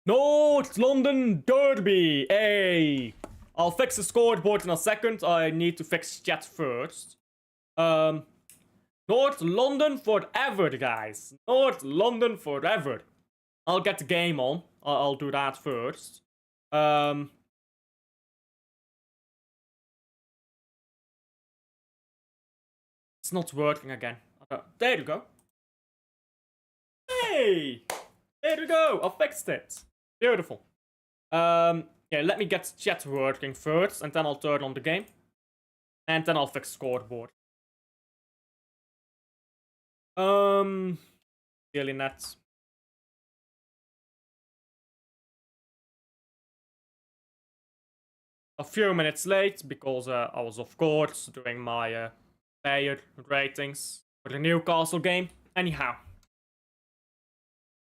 North London Derby. Hey, I'll fix the scoreboard in a second. I need to fix chat first. North London forever, guys. North London forever. I'll get the game on. I'll do that first. It's not working again. There you go. Hey! There you go. I fixed it. Beautiful. Yeah, let me get chat working first, and then I'll turn on the game. And then I'll fix scoreboard. Really net. A few minutes late because I was, of course, doing my player ratings for the Newcastle game. Anyhow,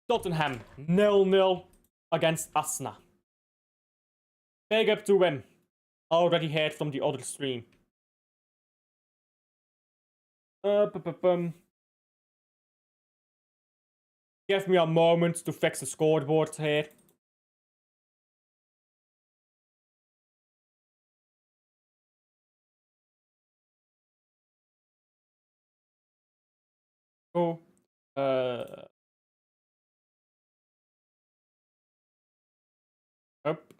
Tottenham 0-0 against Arsenal. Big up to win. Already heard from the other stream. Give me a moment to fix the scoreboard here. Oh. Up.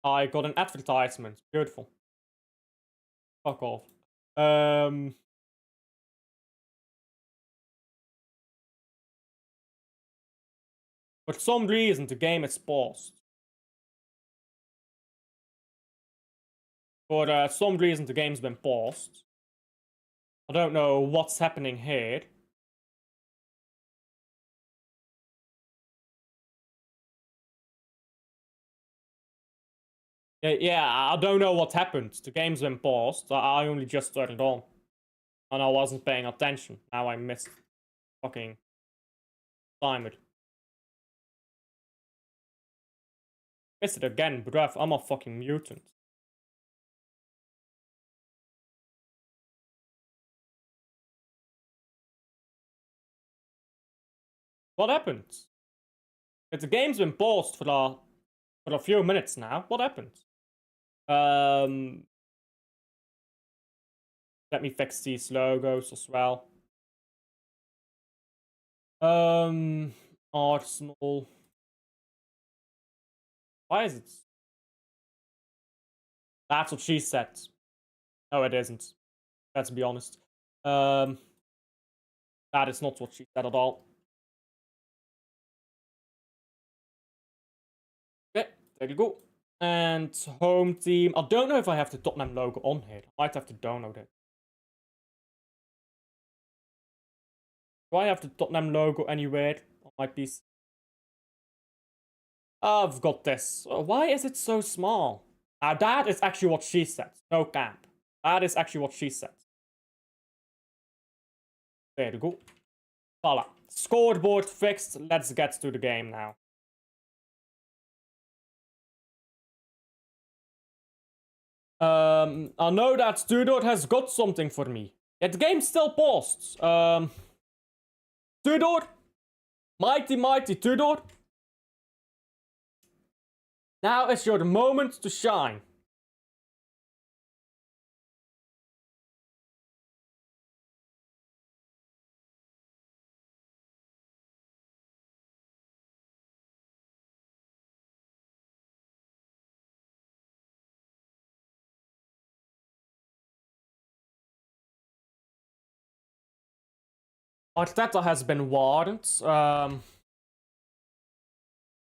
I got an advertisement. Beautiful. Fuck off. For some reason, the game is paused. For some reason, the game's been paused. I don't know what's happening here. Yeah, I don't know what happened. The game's been paused. I only just turned it on. And I wasn't paying attention. Now I missed fucking timer. Missed it again, bruv. I'm a fucking mutant. What happened? The game's been paused for a few minutes now. What happened? Let me fix these logos as well. Arsenal. Why is it? That's what she said. No, it isn't. Let's be honest. That is not what she said at all. Okay, there you go. And home team. I don't know if I have the Tottenham logo on here. I might have to download it. Do I have the Tottenham logo anywhere on my PC? I've got this. Why is it so small? Now that is actually what she said. No cap. That is actually what she said. There you go. Voila. Scoreboard fixed. Let's get to the game now. I know that Tudor has got something for me. Yeah, the game's still paused. Tudor? Mighty Tudor? Now is your moment to shine. Arteta has been warned. Well,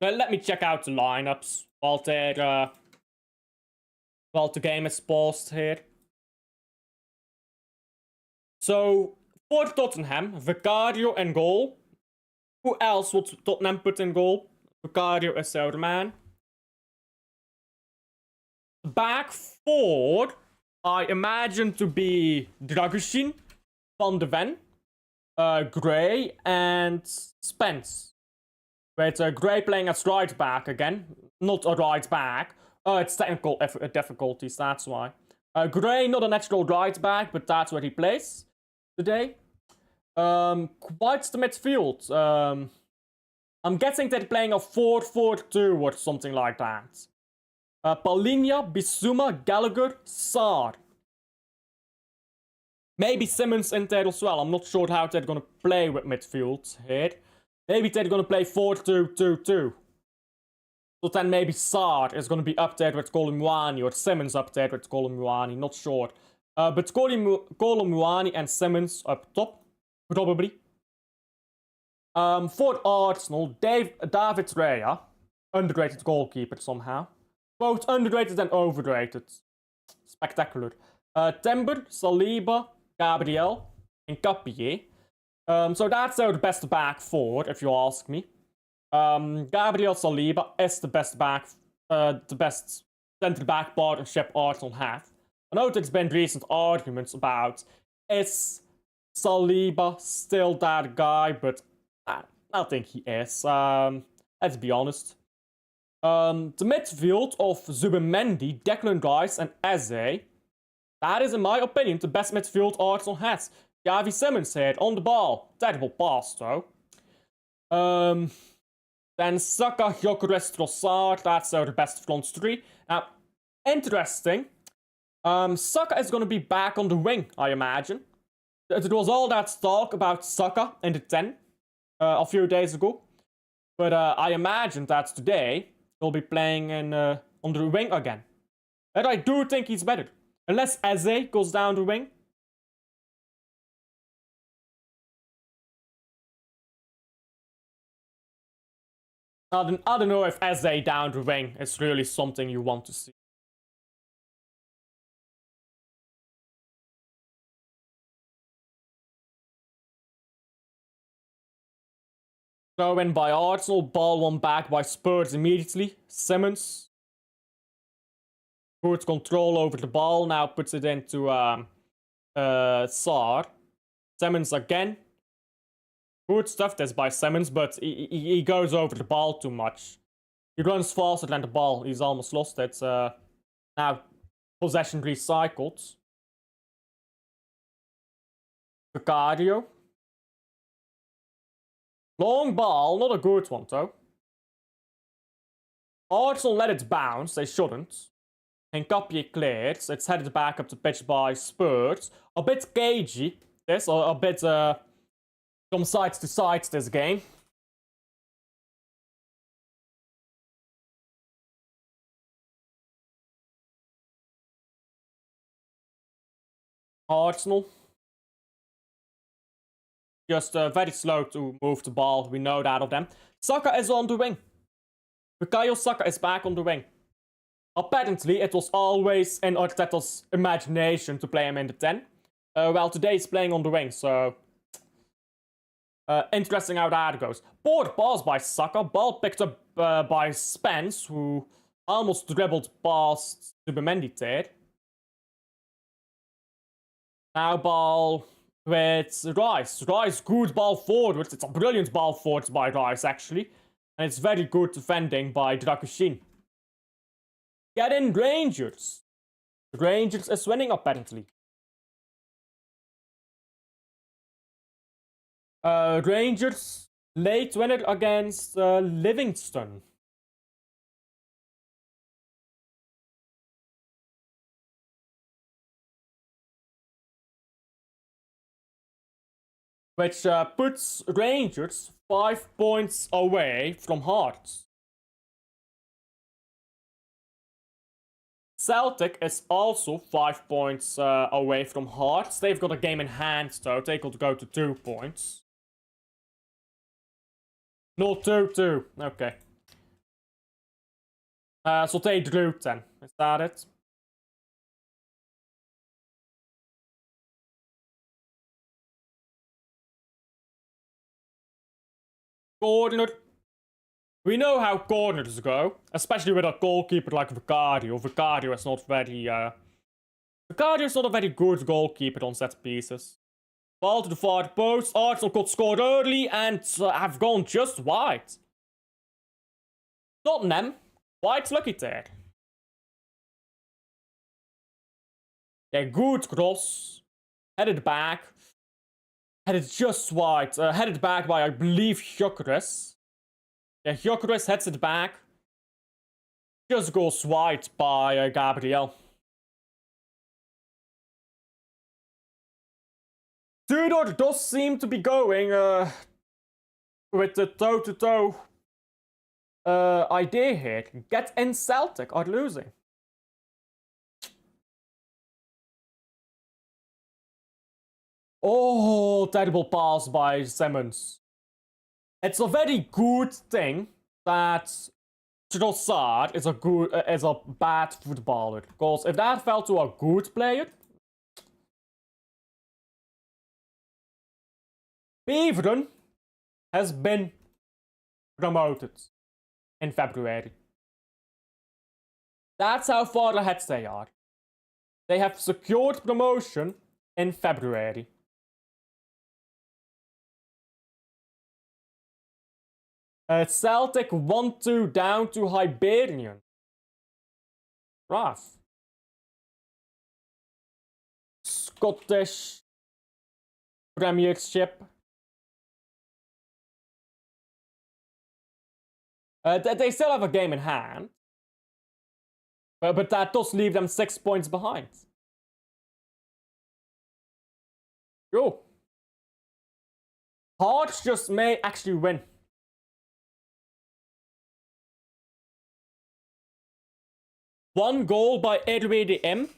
let me check out the lineups while the game is paused here. So, for Tottenham, Vicario in goal. Who else would Tottenham put in goal? Vicario is their man. Back four, I imagine to be Dragusin, Van de Ven, Gray, and Spence. With Gray playing as right back again. Not a right back. It's technical difficulties, that's why. Gray, not a natural right back, but that's where he plays today. Quite the midfield. I'm guessing they're playing a 4-4-2 or something like that. Paulinho, Bissouma, Gallagher, Sarr. Maybe Simmons in there as well. I'm not sure how they're gonna play with midfield here. Maybe they're gonna play 4-2-2-2. So then maybe Sarr is gonna be up there with Colomwani, or Simmons up there with Colomwani, not sure. But Colomwani and Simmons up top, probably. For Arsenal, David Raya, underrated goalkeeper somehow. Both underrated and overrated. Spectacular. Timber, Saliba, Gabriel, and Capier. So that's the best back four, if you ask me. Gabriel Saliba is the best centre back partnership Arsenal have. I know there's been recent arguments about, is Saliba still that guy, but I think he is. Let's be honest. The midfield of Zubimendi, Declan Rice, and Eze. That is, in my opinion, the best midfield Arsenal has. Javi Simmons here on the ball. Terrible pass, though. Then Saka, Gyökeres, Trossard. That's the best front three. Now, interesting. Saka is going to be back on the wing, I imagine. There was all that talk about Saka in the 10 a few days ago. But I imagine that today he'll be playing on the wing again. And I do think he's better. Unless Eze goes down the wing. I don't know if Eze down the wing is really something you want to see. Throw in by Arsenal, ball won back by Spurs immediately. Simmons. Good control over the ball, now puts it into Sarr. Simmons again. Good stuff this by Simmons, but he goes over the ball too much. He runs faster than the ball. He's almost lost it. Now, possession recycled. Vicario. Long ball, not a good one though. Arsenal let it bounce, they shouldn't. And Capier cleared, it's headed back up the pitch by Spurs. A bit cagey, this, or a bit from side to side this game. Arsenal. Just very slow to move the ball, we know that of them. Saka is on the wing. Bukayo Saka is back on the wing. Apparently, it was always in Arteta's imagination to play him in the 10. Well, today he's playing on the wing, so... interesting how that goes. Poor pass by Saka. Ball picked up by Spence, who almost dribbled past Zubimendi there. Now ball with Rice. Rice, good ball forward. It's a brilliant ball forward by Rice, actually. And it's very good defending by Drakushin. Get in, Rangers. Rangers is winning, apparently. Rangers, late winner against Livingston. Which puts Rangers 5 points away from Hearts. Celtic is also 5 points away from Hearts. They've got a game in hand, though. They could go to 2 points. No, 2-2. Okay. So they drew then. Is that it? Corner. We know how corners go, especially with a goalkeeper like Vicario. Vicario is not very, Vicario is not a very good goalkeeper on set pieces. Ball to the far post. Arsenal could score early and have gone just wide. Tottenham, quite lucky there. Yeah, good cross. Headed back. Headed just wide. Headed back by, I believe, Gyökeres. Yeah, Gyökeres heads it back. Just goes wide by Gabriel. Tudor does seem to be going with the toe-to-toe idea here. Get in Celtic or losing. Oh, terrible pass by Simmons. It's a very good thing that Trossard is a bad footballer. Because if that fell to a good player, Beveren has been promoted in February. That's how far ahead they are. They have secured promotion in February. Celtic 1-2 down to Hibernian. Rough. Scottish Premiership. They still have a game in hand. But that does leave them 6 points behind. Yo. Hearts just may actually win. One goal by RWDM.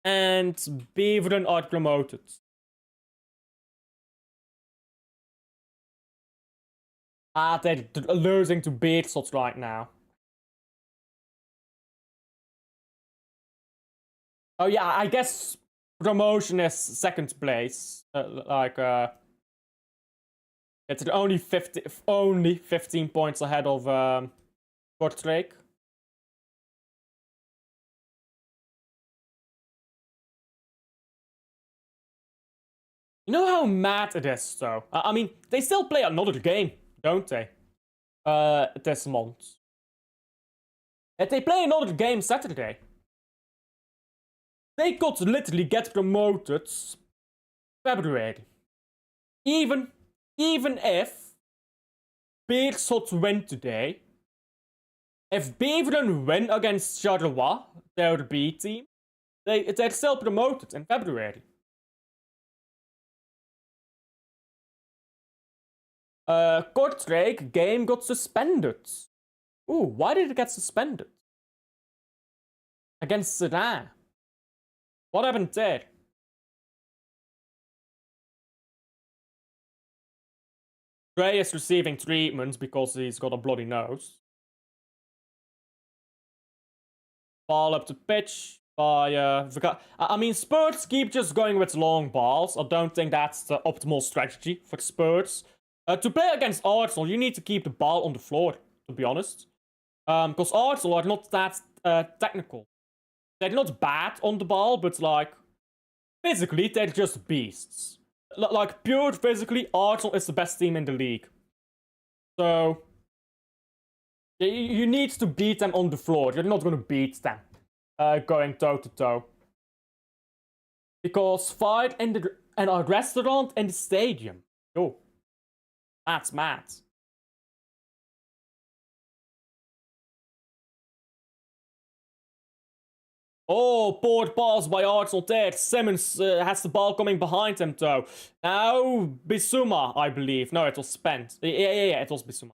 And Beveren are promoted. They're losing to Beerschot right now. Oh yeah, I guess promotion is second place. It's only 15 points ahead of Kortrijk. You know how mad it is, though? I mean, they still play another game, don't they? This month. If they play another game Saturday, they could literally get promoted February. Even if Beerschot win today, if Beveren win against Charleroi, their B team, they're still promoted in February. Kortrijk game got suspended. Ooh, why did it get suspended? Against Sedan. What happened there? Gray is receiving treatment because he's got a bloody nose. Ball up to pitch by I mean, Spurs keep just going with long balls. I don't think that's the optimal strategy for Spurs. To play against Arsenal, you need to keep the ball on the floor, to be honest. Because Arsenal are not that technical. They're not bad on the ball, but like, physically, they're just beasts. Like, pure physically, Arsenal is the best team in the league. So, you need to beat them on the floor. You're not going to beat them going toe-to-toe. Because fight in a restaurant in the stadium. Yo. That's mad. Oh, poor pass by Arsenal there. Simmons has the ball coming behind him, though. Now, Bissouma, I believe. No, it was Spence. Yeah, it was Bissouma.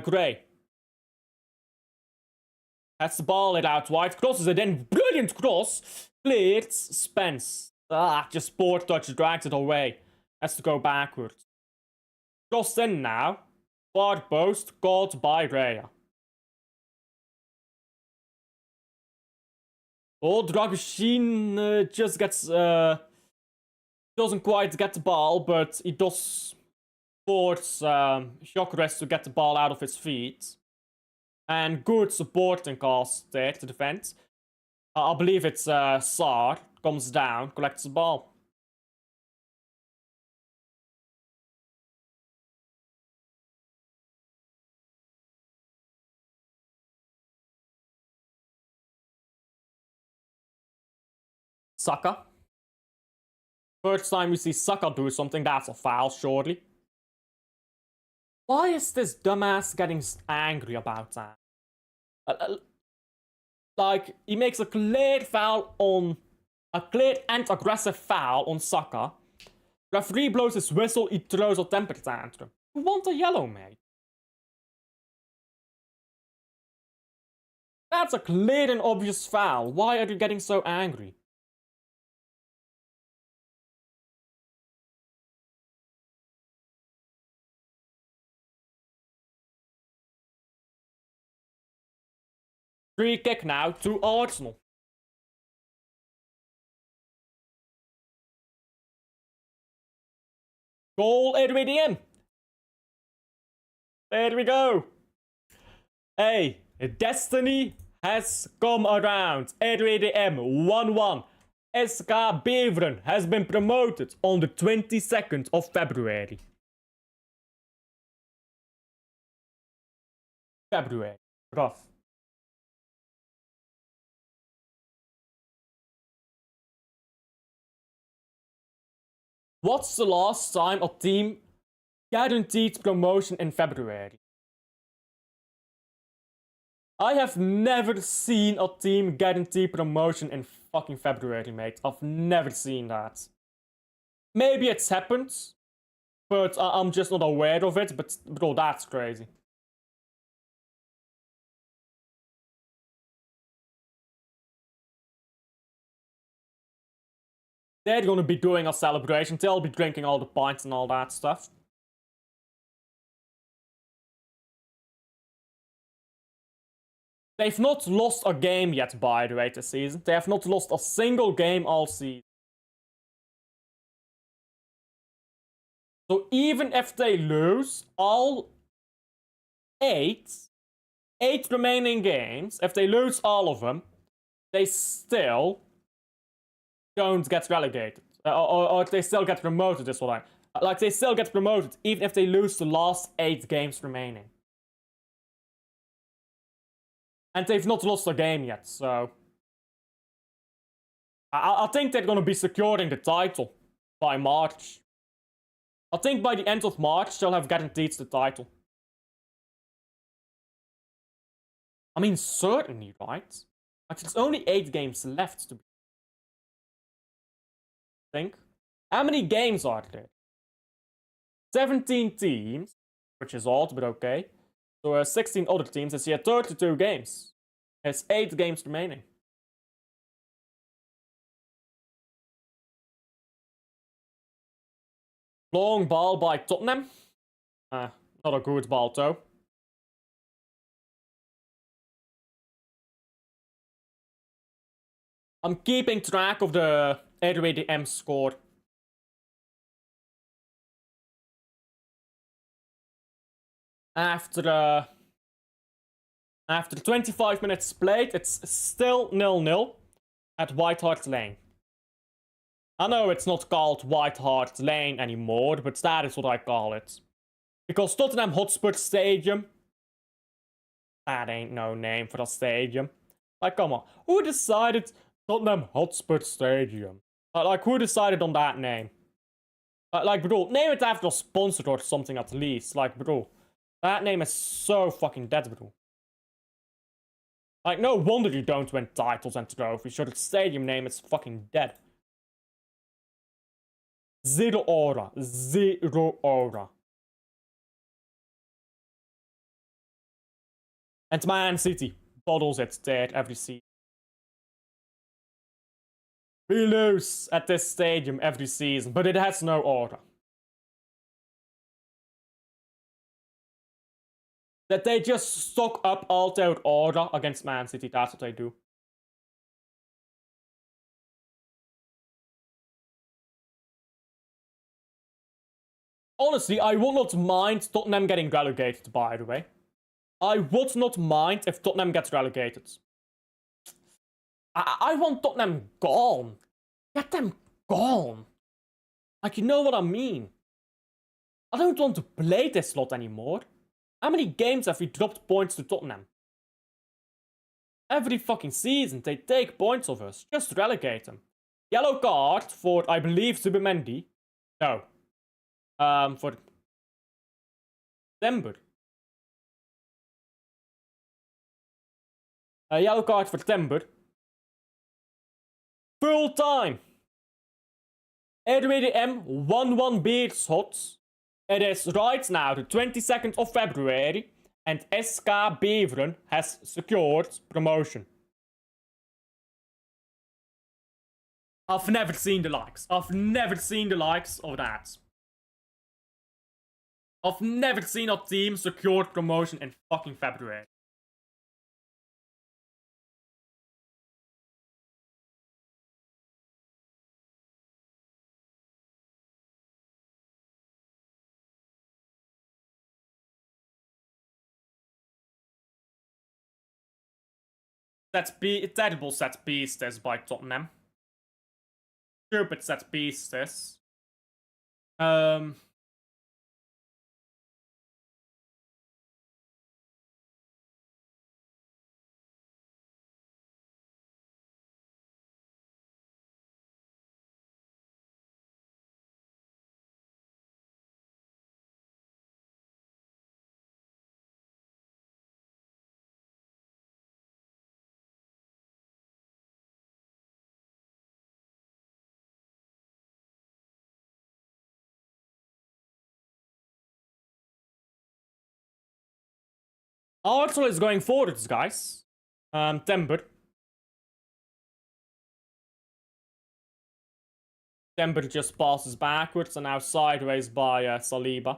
Gray. Has the ball it out wide. Crosses it in. Brilliant cross. Cleared. Spence. Just poor touch. Drags it away. Has to go backwards. Crossed in now. Far post. Caught by Raya. Oh, Dragoshin just gets... doesn't quite get the ball, but he does force Gyökeres to get the ball out of his feet. And good supporting cast there to defend. I believe it's Saar. Comes down, collects the ball. Saka. First time we see Saka do something, that's a foul, surely. Why is this dumbass getting angry about that? Like, he makes a clear foul on... A clear and aggressive foul on Saka. Referee blows his whistle, he throws a temper tantrum. You want a yellow, mate? That's a clear and obvious foul. Why are you getting so angry? Free kick now to Arsenal. Goal ADM. There we go. Hey, destiny has come around. ADM 1-1. SK Beveren has been promoted on the 22nd of February. Rough. What's the last time a team guaranteed promotion in February? I have never seen a team guarantee promotion in fucking February, mate. I've never seen that. Maybe it's happened, but I'm just not aware of it. But bro, that's crazy. They're gonna be doing a celebration. They'll be drinking all the pints and all that stuff. They've not lost a game yet, by the way, this season. They have not lost a single game all season. So even if they lose all 8 remaining games, if they lose all of them, they still don't get relegated. Or they still get promoted, is what I... Like, they still get promoted, even if they lose the last 8 games remaining. And they've not lost a game yet, so... I think they're gonna be securing the title by March. I think by the end of March, they'll have guaranteed the title. I mean, certainly, right? Like, there's only 8 games left to be... think. How many games are there? 17 teams, which is odd, but okay. So 16 other teams, it's 32 games. There's 8 games remaining. Long ball by Tottenham. Not a good ball though. I'm keeping track of the ADM score. After 25 minutes played, it's still 0-0 at White Hart Lane. I know it's not called White Hart Lane anymore, but that is what I call it. Because Tottenham Hotspur Stadium... That ain't no name for a stadium. Like, come on. Who decided Tottenham Hotspur Stadium? Like, who decided on that name? Like, bro, name it after a sponsor or something at least. Like, bro, that name is so fucking dead, bro. Like, no wonder you don't win titles and trophies. Your stadium name is fucking dead. Zero aura. Zero aura. And Man City bottles it there every season. We lose at this stadium every season, but it has no aura. That they just stock up all their aura against Man City, that's what they do. Honestly, I would not mind Tottenham getting relegated, by the way. I would not mind if Tottenham gets relegated. I want Tottenham gone. Get them gone. Like, you know what I mean? I don't want to play this lot anymore. How many games have we dropped points to Tottenham? Every fucking season, they take points of us. Just relegate them. Yellow card for, I believe, Zubimendi. No. For... Timber. A yellow card for Timber. Full time. 8 1-1 Beerschot. It is right now the 22nd of February. And SK Beveren has secured promotion. I've never seen the likes. I've never seen the likes of that. I've never seen a team secure promotion in fucking February. That's terrible set pieces by Tottenham. Stupid set pieces. Arsenal is going forwards, guys. Timber. Timber just passes backwards and now sideways by Saliba.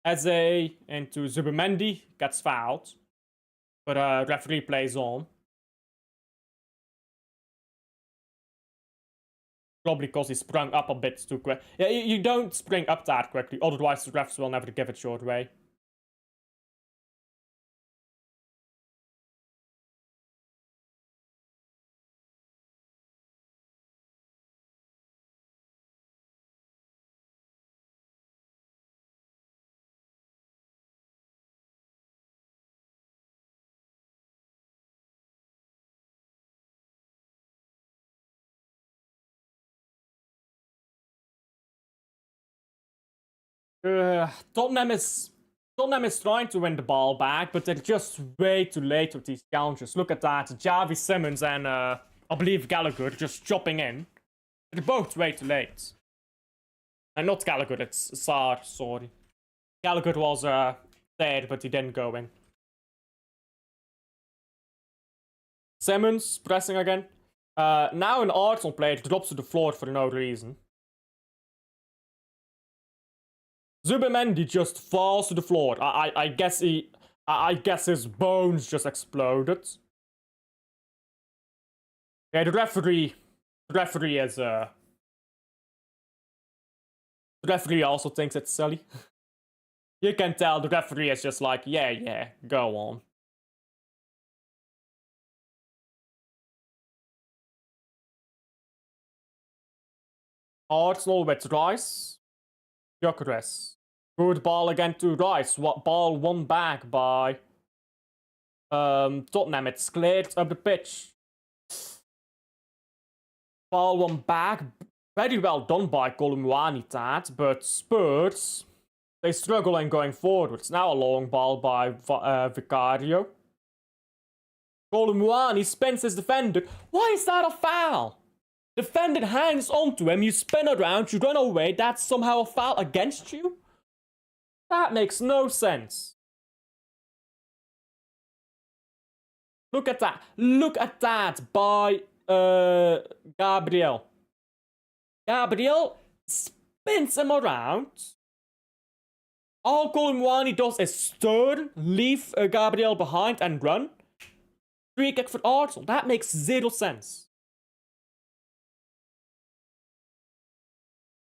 Eze into Zubimendi, gets fouled. But referee plays on. Probably because he sprung up a bit too quick. Yeah, you don't spring up that quickly, otherwise the refs will never give it short way. Tottenham is trying to win the ball back, but they're just way too late with these challenges. Look at that. Javi Simmons and I believe Gallagher just chopping in. They're both way too late. And not Gallagher, it's Sarr, sorry. Gallagher was there, but he didn't go in. Simmons pressing again. Now an Arsenal player drops to the floor for no reason. Zubimendi just falls to the floor. I guess his bones just exploded. Yeah, the referee is the referee also thinks it's silly. You can tell the referee is just like, yeah, go on. Arsenal with Rice. Gyökeres. Good ball again to Rice. What ball won back by Tottenham. It's cleared up the pitch. Ball won back. Very well done by Kolumwani, that, but Spurs, they struggle in going forwards. Now a long ball by Vicario. Kolumwani spins his defender. Why is that a foul? Defender hangs onto him, you spin around, you run away, that's somehow a foul against you? That makes no sense. Look at that. Look at that by Gabriel. Gabriel spins him around. All Kolumwani does is turn, leave Gabriel behind and run. Free kick for Arsenal. That makes zero sense.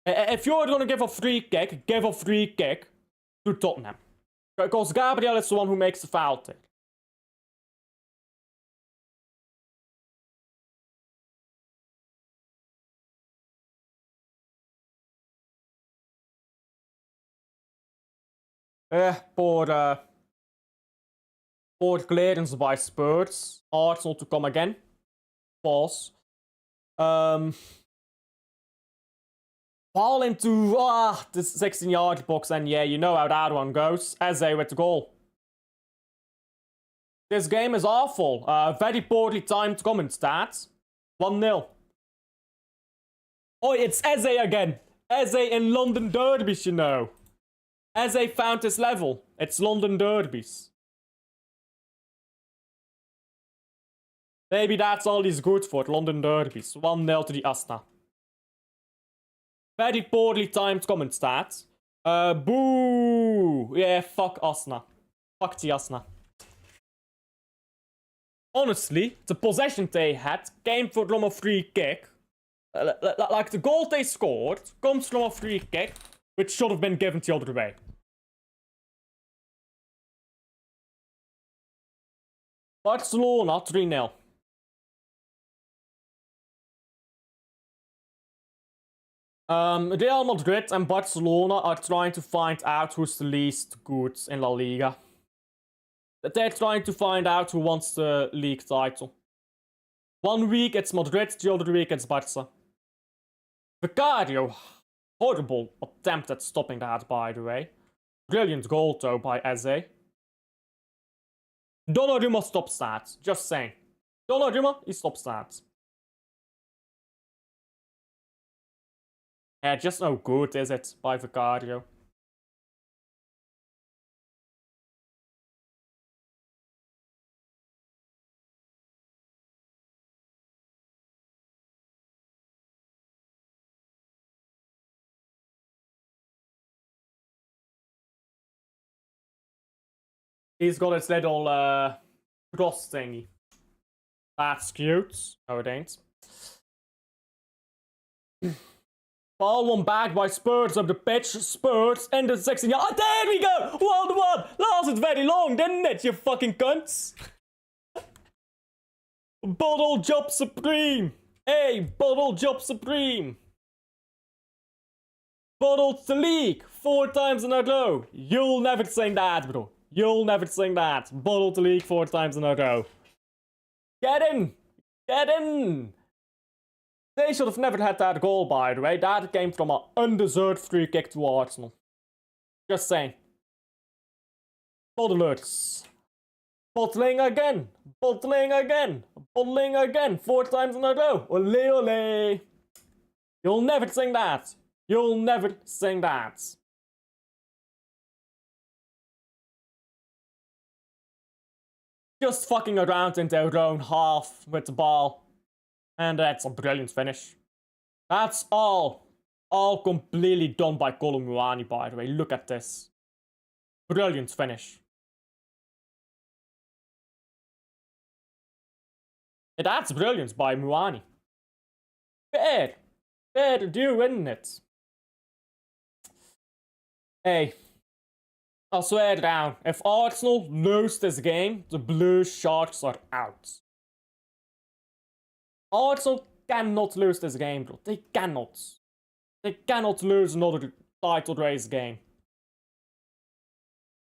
If you're gonna give a free kick to Tottenham. Because Gabriel is the one who makes the foul there. Poor clearance by Spurs. Arsenal to come again. Pause. Ball into the 16-yard box, and yeah, you know how that one goes. Eze with the goal. This game is awful. Very poorly timed comment stats. 1-0. Oh, it's Eze again. Eze in London derbies, you know. Eze found his level. It's London derbies. Maybe that's all he's good for, London derbies. 1-0 to the Asna. Very poorly timed comment stats. Boo! Yeah, fuck Asna. Fuck the Asna. Honestly, the possession they had came from a free kick. Like, the goal they scored comes from a free kick, which should have been given the other way. Barcelona 3-0. Real Madrid and Barcelona are trying to find out who's the least good in La Liga. They're trying to find out who wants the league title. 1 week it's Madrid, the other week it's Barca. Vicario, horrible attempt at stopping that, by the way. Brilliant goal though by Eze. Donnarumma stops that, just saying. Donnarumma, he stops that. Yeah, just no good, is it, by Vicario? He's got his little cross thingy. That's cute. No, it ain't. Ball won back by Spurs up the pitch. Spurs into the 16 yard. Oh, there we go! 1-1! Lasted very long, didn't it, you fucking cunts? Bottle job supreme! Hey, bottle job supreme! Bottled the league 4 times in a row. You'll never sing that, bro. You'll never sing that. Bottled the league 4 times in a row. Get in! Get in! They should have never had that goal, by the way. That came from an undeserved free kick to Arsenal. Just saying. Bottlers. Bottling again. Bottling again. Bottling again. 4 times in a row. Ole ole. You'll never sing that. You'll never sing that. Just fucking around in their own half with the ball. And that's a brilliant finish. That's all completely done by Colomwani, by the way. Look at this. Brilliant finish. That's brilliant by Muani. Fair. Fair to do, isn't it? Hey. I swear down. If Arsenal lose this game, the Blue Sharks are out. Arsenal cannot lose this game, bro. They cannot. They cannot lose another title race game.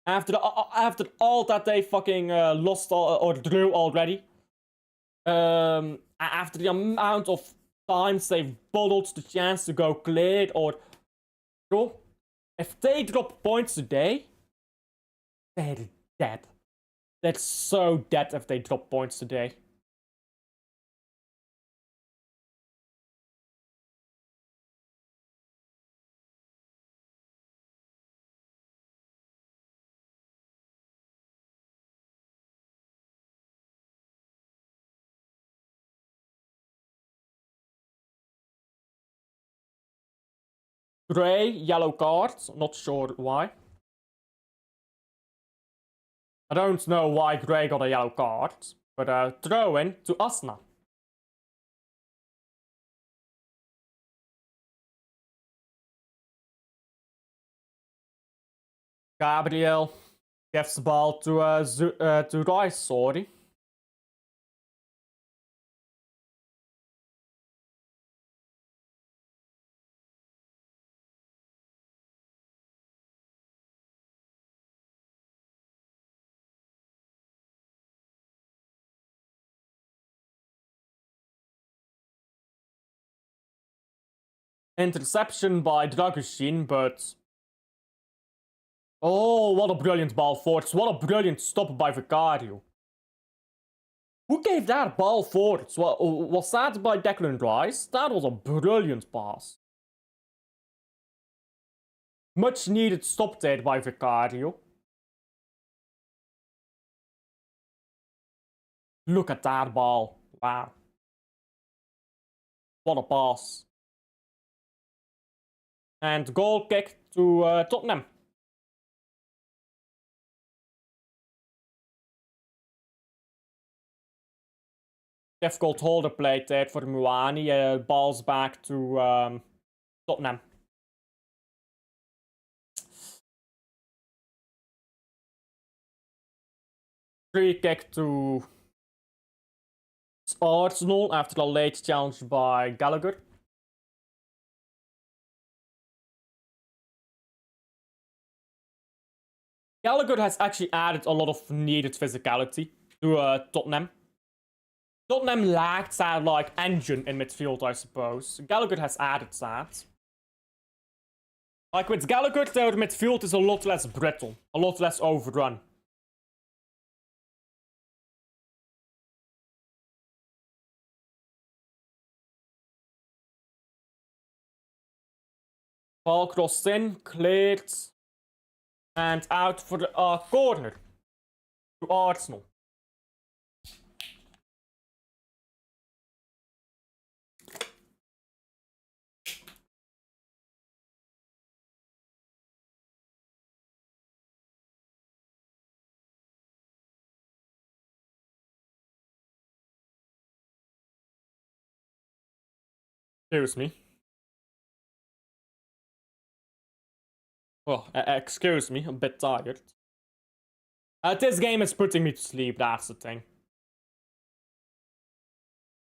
After all that they fucking lost or drew already. After the amount of times they've bottled the chance to go cleared or... Bro, if they drop points today, they're dead. They're so dead if they drop points today. Gray, yellow card. Not sure why. I don't know why Gray got a yellow card. But throw in to Asna. Gabriel gives the ball to Rice, sorry. Interception by Dragoshin, but... Oh, what a brilliant ball forwards. What a brilliant stop by Vicario. Who gave that ball forwards? Was that by Declan Rice? That was a brilliant pass. Much needed stop there by Vicario. Look at that ball. Wow. What a pass. And goal kick to Tottenham. Difficult holder play there for Muani. Balls back to Tottenham. Free kick to Arsenal after a late challenge by Gallagher. Gallagher has actually added a lot of needed physicality to Tottenham. Tottenham lacked that, like, engine in midfield, I suppose. Gallagher has added that. Like, with Gallagher, their midfield is a lot less brittle. A lot less overrun. Ball crossed in, cleared. And out for the corner. To Arsenal. Excuse me. Well, excuse me, I'm a bit tired. This game is putting me to sleep, that's the thing.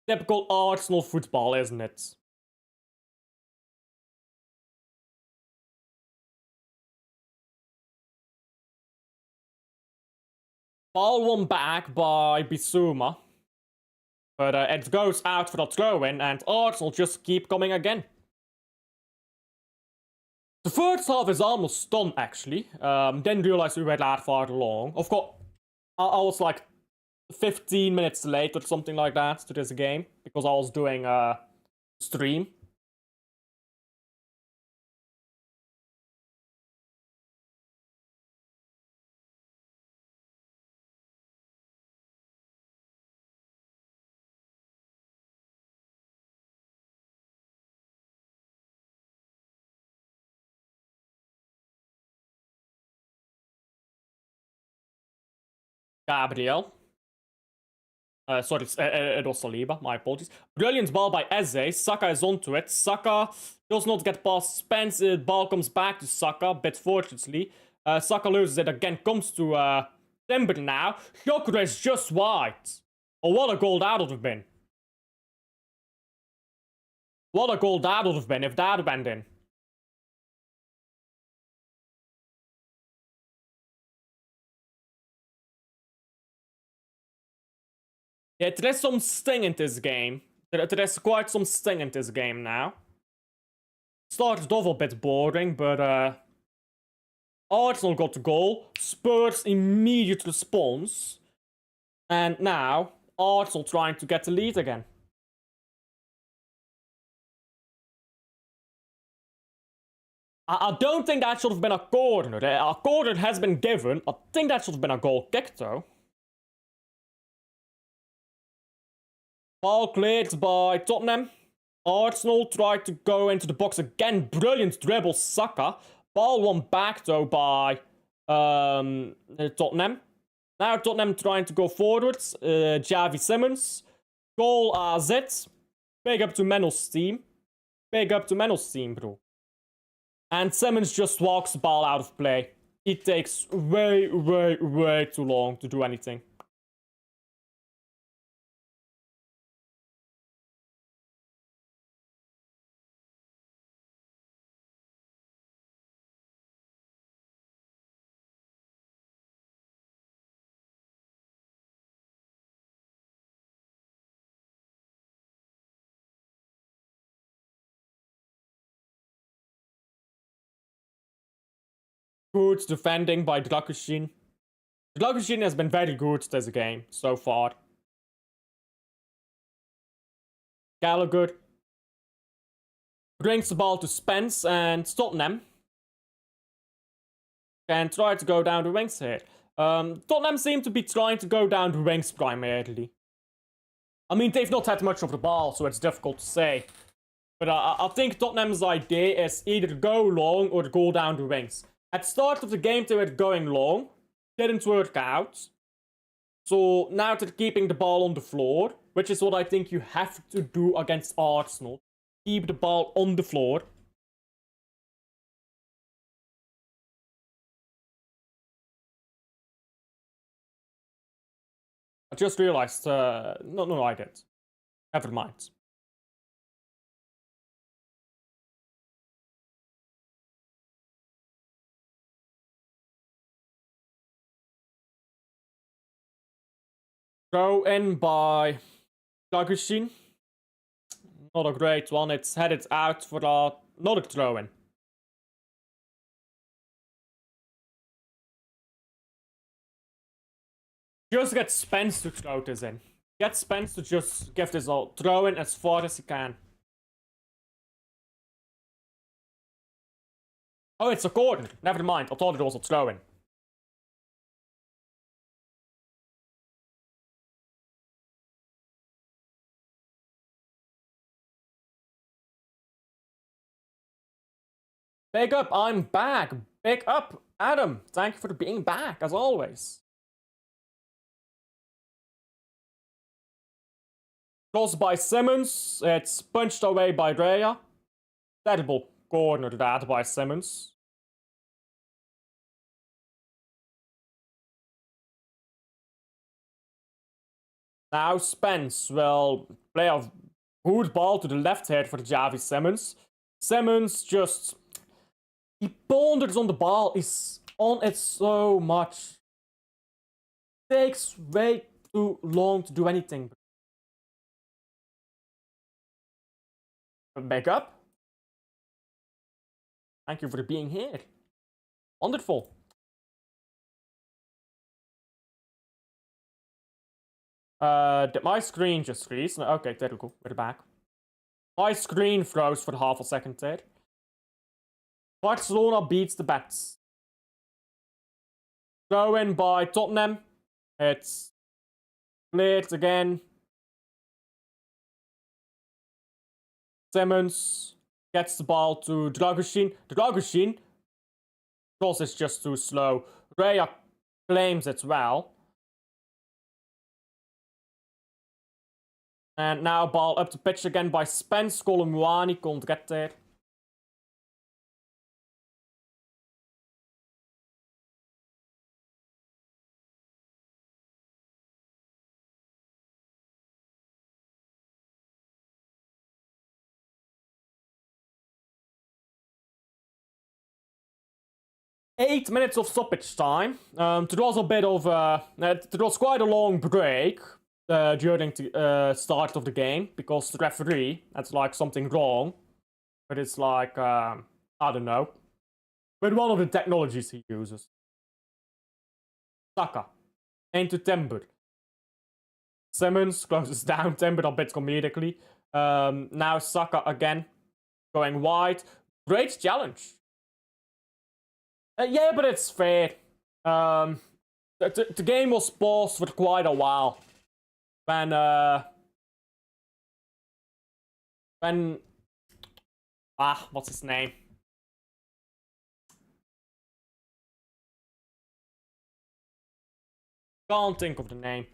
Typical Arsenal football, isn't it? Ball won back by Bissouma. But it goes out for the throw-in, and Arsenal just keep coming again. The first half is almost done, actually. Didn't realize we were that far along. Of course, I was like 15 minutes late or something like that to this game, because I was doing a stream. Gabriel. Sorry, it was Saliba, my apologies. Brilliant ball by Eze. Saka is onto it. Saka does not get past Spence. The ball comes back to Saka, a bit fortunately. Saka loses it again, comes to Timber now. Gyökeres is just wide. Oh, what a goal that would have been. What a goal that would have been if that had been in. Yeah, there is some sting in this game. There is quite some sting in this game now. Started off a bit boring, but Arsenal got the goal. Spurs immediate response. And now, Arsenal trying to get the lead again. I don't think that should have been a corner. A corner has been given. I think that should have been a goal kick, though. Ball cleared by Tottenham. Arsenal tried to go into the box again. Brilliant dribble, Saka. Ball won back, though, by Tottenham. Now Tottenham trying to go forwards. Javi Simmons. Goal AZ. Big up to Menno's team. Big up to Menno's team, bro. And Simmons just walks the ball out of play. It takes way, way, way too long to do anything. Good defending by Drakushin. Drakushin has been very good this game so far. Gallagher brings the ball to Spence and Tottenham can try to go down the wings here. Tottenham seem to be trying to go down the wings primarily. I mean, they've not had much of the ball, so it's difficult to say. But I think Tottenham's idea is either go long or go down the wings. At the start of the game, they were going long. Didn't work out. So now they're keeping the ball on the floor, which is what I think you have to do against Arsenal. Keep the ball on the floor. I just realized, no, I did. Never mind. Throw in by Drakushin. Not a great one. It's headed out for another throw in. Just get Spence to throw this in. Get Spence to just give this a throw in as far as he can. Oh, it's a corner. Never mind. I thought it was a throw in. Big up, I'm back. Big up, Adam. Thank you for being back, as always. Cross by Simmons. It's punched away by Raya. Terrible corner that by Simmons. Now Spence will play a good ball to the left here for Javi Simmons. Simmons just... he ponders on the ball. He's on it so much. Takes way too long to do anything. Back up. Thank you for being here. Wonderful. Did my screen just freeze? No, okay, there we go. We're back. My screen froze for half a second there. Barcelona beats the Bats. Throw in by Tottenham. It's cleared again. Simmons gets the ball to Dragusin. Dragusin cross is just too slow. Raya claims it well. And now ball up the pitch again by Spence. Colomwani can't get there. Eight minutes of stoppage time. There was a bit of there was quite a long break during the start of the game because the referee had like something wrong, but it's like I don't know, with one of the technologies he uses. Saka into Timber. Simmons closes down Timber a bit comedically. Now Saka again going wide. Great challenge. Yeah, but it's fair. The game was paused for quite a while. When what's his name? Can't think of the name.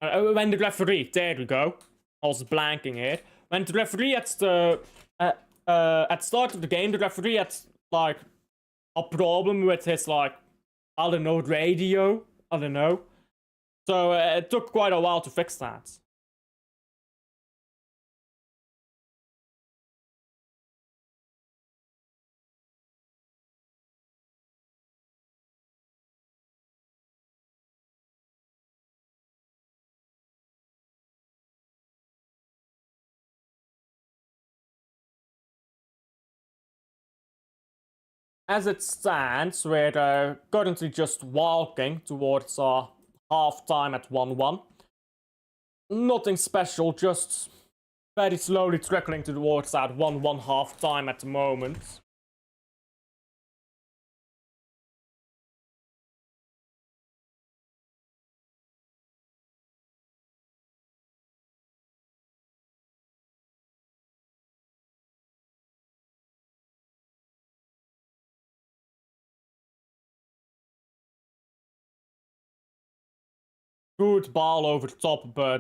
When the referee, there we go. I was blanking here. When the referee at the start of the game, the referee had like a problem with his like, I don't know, radio. I don't know. So it took quite a while to fix that. as it stands, we're currently just walking towards half time at 1-1. Nothing special, just very slowly trickling towards that 1-1 half time at the moment. Good ball over the top, but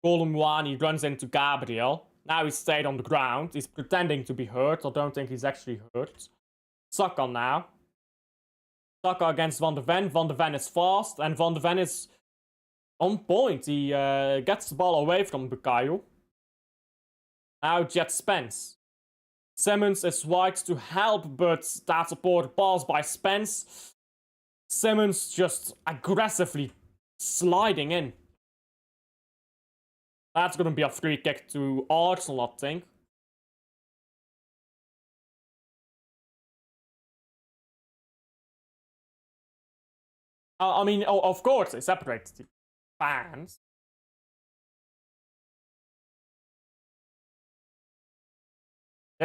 Kolomwani runs into Gabriel. Now he's stayed on the ground. He's pretending to be hurt. I don't think he's actually hurt. Saka now. Saka against Van de Ven. Van de Ven is fast, and Van de Ven is on point. He gets the ball away from Bukayo. Now Jet Spence. Simmons is wide to help, but that's a poor pass by Spence. Simmons just aggressively sliding in. That's gonna be a free kick to Arsenal, I think. I mean, oh, of course, it separates the fans.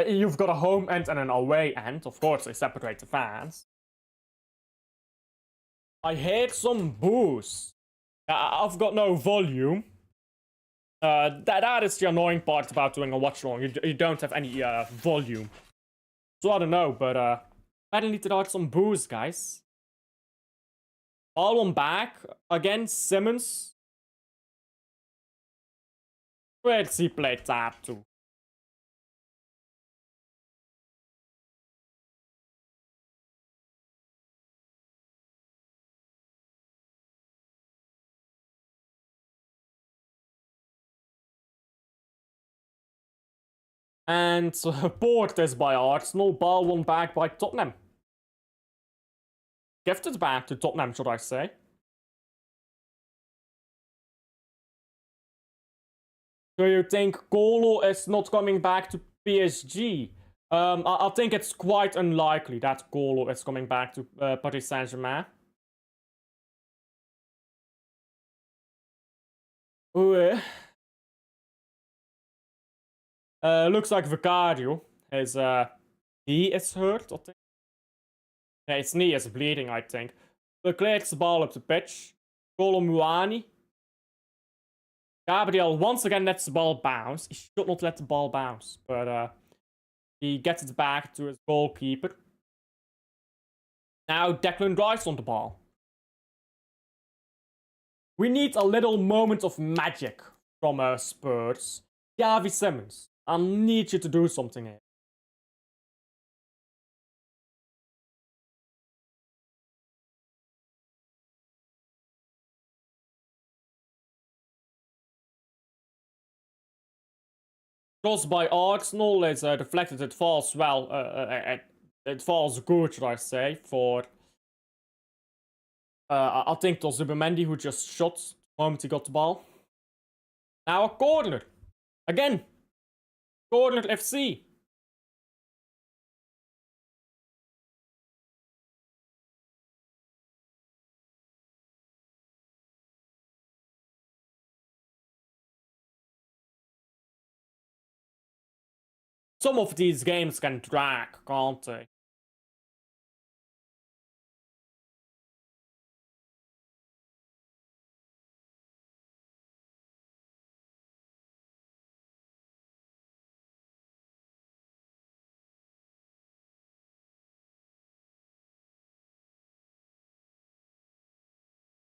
You've got a home end and an away end. Of course, they separate the fans. I heard some boos. I've got no volume. That is the annoying part about doing a watch-along. You don't have any volume. So I don't know, but apparently there are some boos, guys. All one back against Simmons. Where's he play tap to? And board is by Arsenal. Ball won back by Tottenham. Gifted back to Tottenham, should I say. Do you think Golo is not coming back to PSG? I think it's quite unlikely that Golo is coming back to Paris Saint-Germain. Looks like Vicario is knee is hurt, I think. Yeah, his knee is bleeding, I think. But clears the ball up the pitch. Kolomwani. Gabriel once again lets the ball bounce. He should not let the ball bounce, but he gets it back to his goalkeeper. Now Declan Rice on the ball. We need a little moment of magic from Spurs. Javi Simmons, I need you to do something here. Cross by Arsenal is deflected. It falls well. It falls good, should I say, for I think it was Zubimendi who just shot the moment he got the ball. Now a corner. Again. Corner FC. Some of these games can drag, can't they?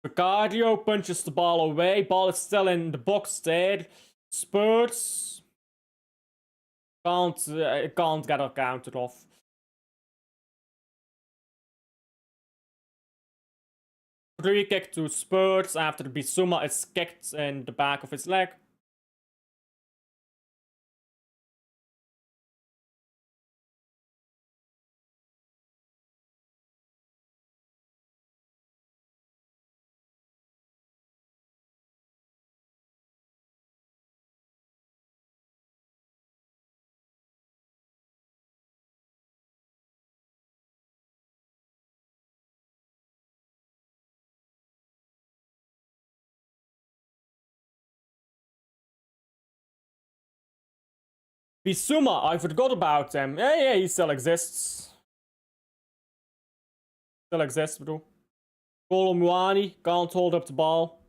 Vicario punches the ball away. Ball is still in the box there. Spurs can't get a counter off. Free kick to Spurs after Bissouma is kicked in the back of his leg. Bissouma, I forgot about him. Yeah, he still exists. Still exists, bro. Colomwani can't hold up the ball.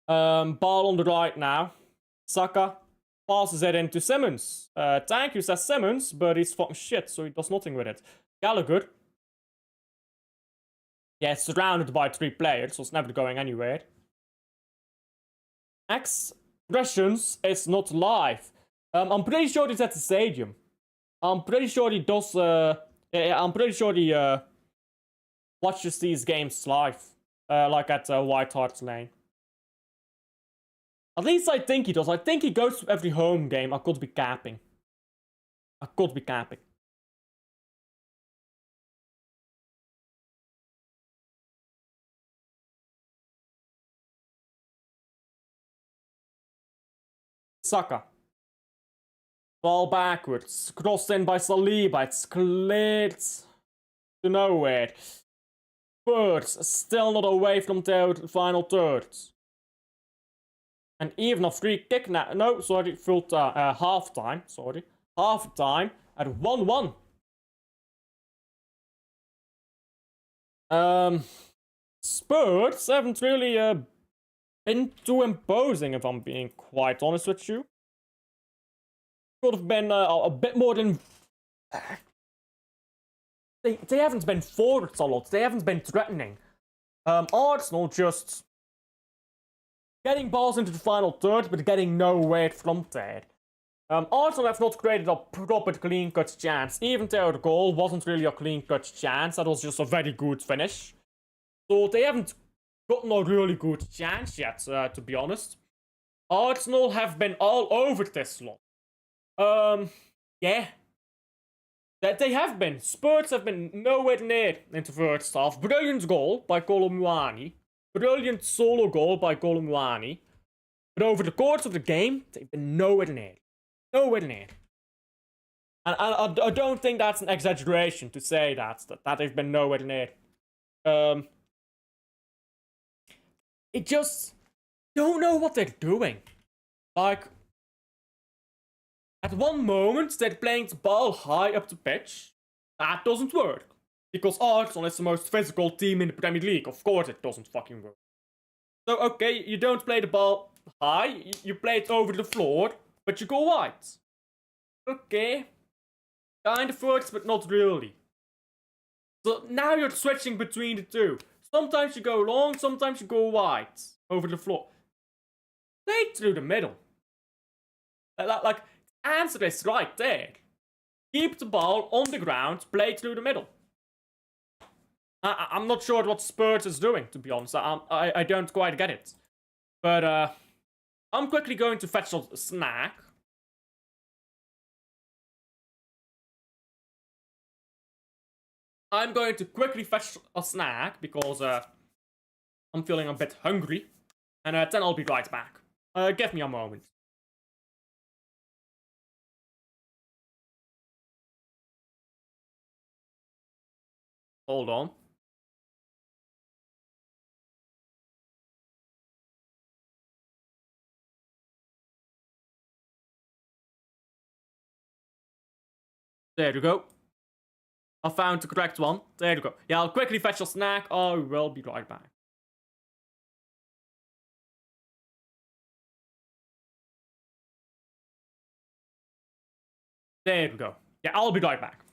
Ball on the right now. Saka passes it into Simmons. Thank you, says Simmons, but he's fucking shit, so he does nothing with it. Gallagher. Yeah, it's surrounded by 3 players, so it's never going anywhere. Expressions is not live. I'm pretty sure he's at the stadium. I'm pretty sure he does, I'm pretty sure he, watches these games live. Like at White Hart Lane. At least I think he does. I think he goes to every home game. I could be capping. I could be capping. Saka. Ball backwards. Crossed in by Saliba. It's cleared to nowhere. Spurs still not away from their final third. And even a free kick now. No, sorry. Full time. Half time. Sorry. Half time at 1-1. Spurs haven't really been too imposing, if I'm being quite honest with you. Could have been a bit more than. They haven't been forward a lot. They haven't been threatening. Arsenal just getting balls into the final third, but getting nowhere from there. Arsenal have not created a proper clean-cut chance. Even their goal wasn't really a clean-cut chance. That was just a very good finish. So they haven't gotten a really good chance yet, to be honest. Arsenal have been all over this lot. Yeah. They have been. Spurs have been nowhere near in the first half. Brilliant goal by Colomwani. Brilliant solo goal by Colomwani. But over the course of the game, they've been nowhere near. Nowhere near. And I don't think that's an exaggeration to say that they've been nowhere near. It just don't know what they're doing. Like, at one moment, they're playing the ball high up the pitch. That doesn't work. Because Arsenal is the most physical team in the Premier League. Of course it doesn't fucking work. So, okay, you don't play the ball high. You play it over the floor, but you go wide. Okay. Kind of works, but not really. So now you're switching between the two. Sometimes you go long, sometimes you go wide. Over the floor. Play through the middle. Like, the answer is right there. Keep the ball on the ground, play through the middle. I'm not sure what Spurs is doing, to be honest. I don't quite get it. But, I'm quickly going to fetch a snack. I'm going to quickly fetch a snack because I'm feeling a bit hungry. And then I'll be right back. Give me a moment. Hold on. There you go. I found the correct one. There you go. Yeah, I'll quickly fetch a snack. I will be right back. There we go. Yeah, I'll be right back.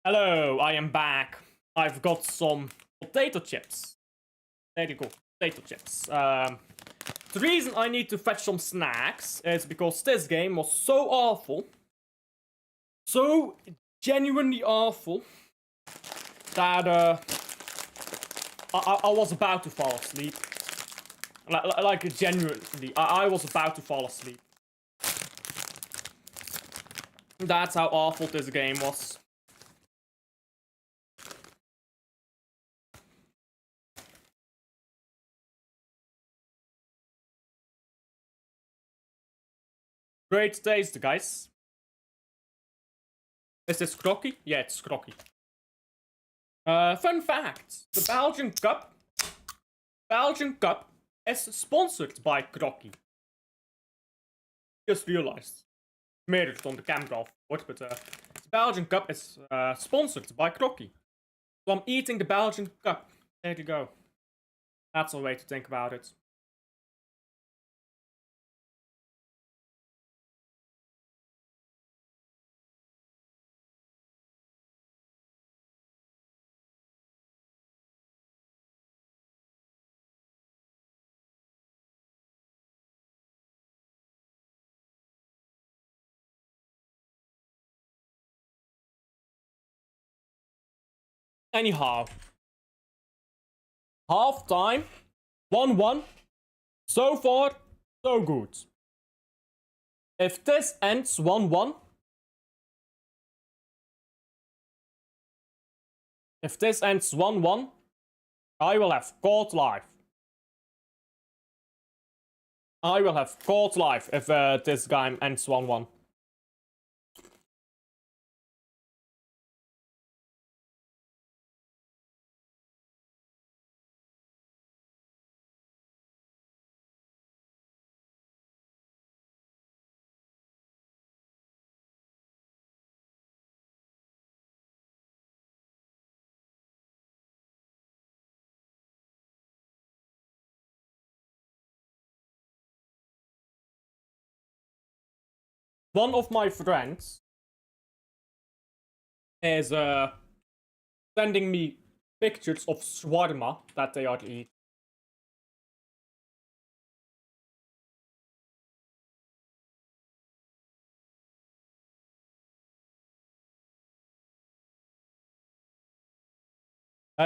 Hello, I am back. I've got some potato chips. There you go, potato chips. The reason I need to fetch some snacks is because this game was so awful, so genuinely awful, that I was about to fall asleep. Like genuinely, I was about to fall asleep. That's how awful this game was. Great taste, guys. Is this crocky? Yeah, it's crocky. Fun fact: the Belgian Cup is sponsored by Crocky. Just realized. Made it on the camera, but the Belgian Cup is sponsored by Crocky. So I'm eating the Belgian Cup. There you go. That's a way to think about it. Anyhow, half time, 1-1. So far, so good. If this ends 1-1, I will have caught live. I will have caught live if this game ends 1-1. One of my friends is sending me pictures of shawarma that they are eating.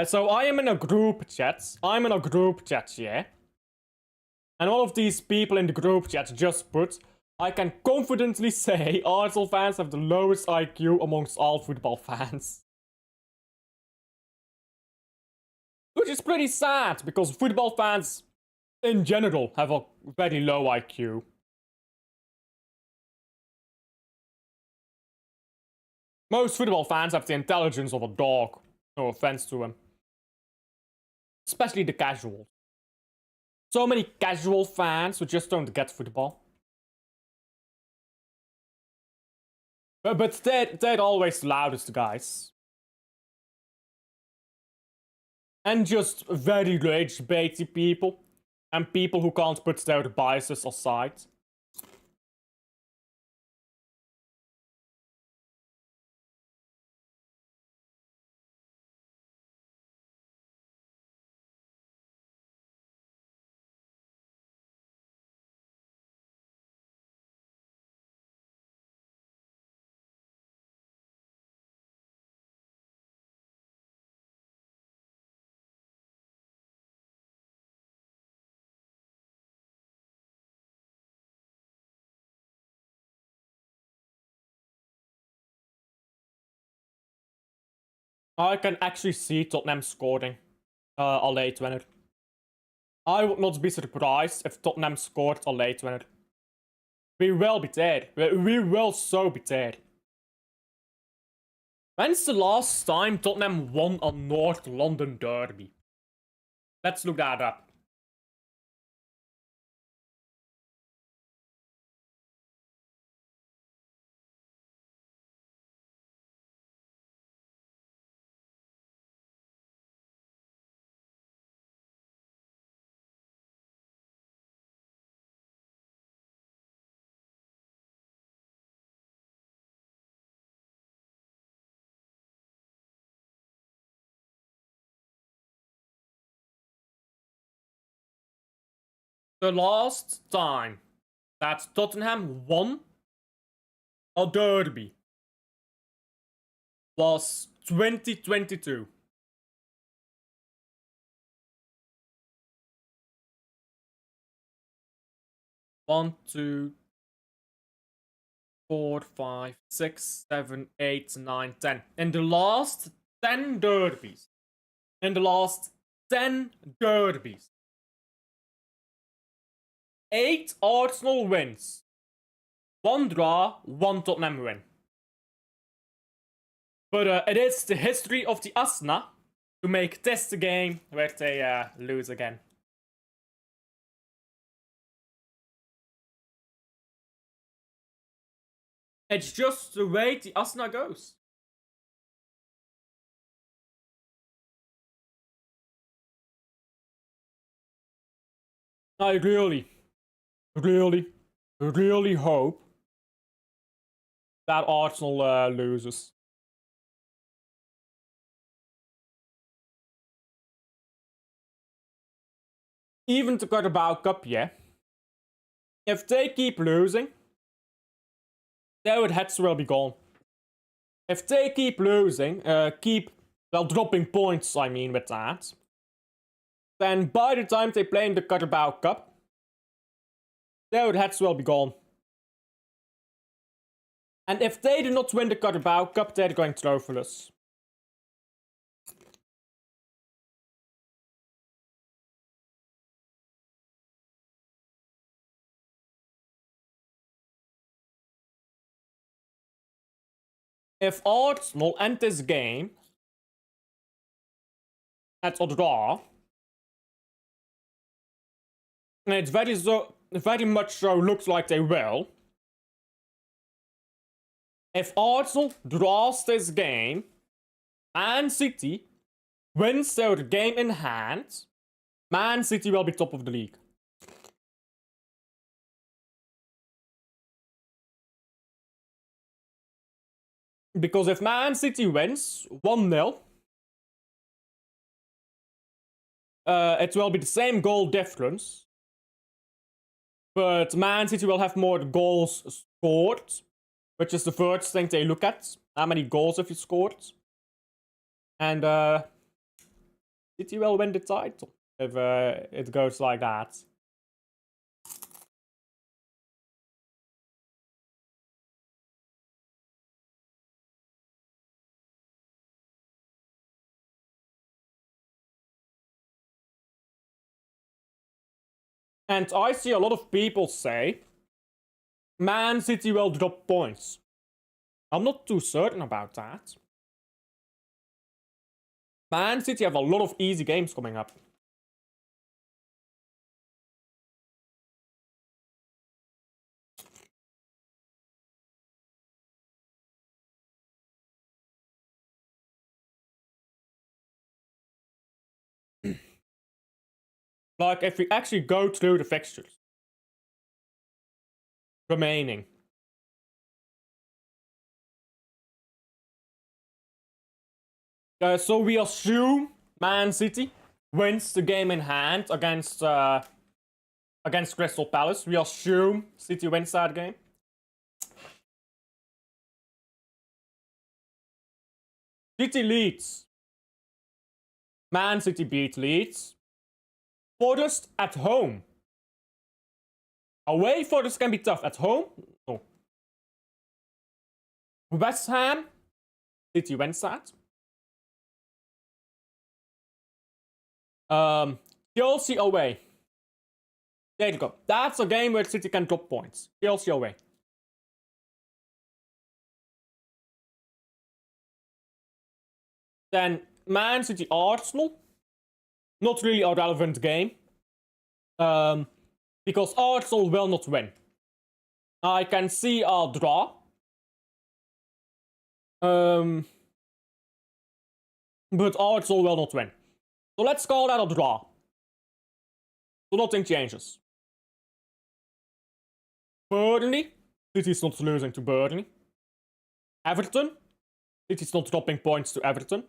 So I am in a group chat. Yeah. And one of these people in the group chat just put, I can confidently say Arsenal fans have the lowest IQ amongst all football fans. Which is pretty sad, because football fans in general have a very low IQ. Most football fans have the intelligence of a dog. No offense to them. Especially the casuals. So many casual fans who just don't get football. But they're always the loudest guys. And just very rage baity people. And people who can't put their biases aside. I can actually see Tottenham scoring a late winner. I would not be surprised if Tottenham scored a late winner. We will be there. We will so be there. When's the last time Tottenham won a North London derby? Let's look that up. The last time that Tottenham won a derby was 2022. One, two, 4, 5, 6, 7, 8, 9, 10. In the last 10 derbies. In the last 10 derbies. 8 Arsenal wins. 1 draw, 1 Tottenham win. But it is the history of the Asna to make this the game where they lose again. It's just the way the Asna goes. I really hope that Arsenal loses. Even the Carabao Cup, yeah. If they keep losing, their heads will be gone. If they keep losing, dropping points, I mean, with that, then by the time they play in the Carabao Cup, their heads will be gone. And if they do not win the Carabao Cup, they're going trophyless. If Arsenal end this game at a draw, and it very much so looks like they will. If Arsenal draws this game, Man City wins their game in hand, Man City will be top of the league. Because if Man City wins 1-0, it will be the same goal difference. But Man City will have more goals scored, which is the first thing they look at. How many goals have you scored? And City will win the title if it goes like that. And I see a lot of people say Man City will drop points. I'm not too certain about that. Man City have a lot of easy games coming up. Like, if we actually go through the fixtures remaining. So we assume Man City wins the game in hand against Crystal Palace. We assume City wins that game. City leads. Man City beat Leeds. Forest at home. Away, Forest can be tough. At home, no. West Ham, City wins that. Chelsea away. There you go. That's a game where City can drop points. Chelsea away. Then Man City Arsenal. Not really a relevant game. Because Arsenal will not win. I can see a draw. But Arsenal will not win. So let's call that a draw. So nothing changes. Burnley. City's not losing to Burnley. Everton. City's not dropping points to Everton.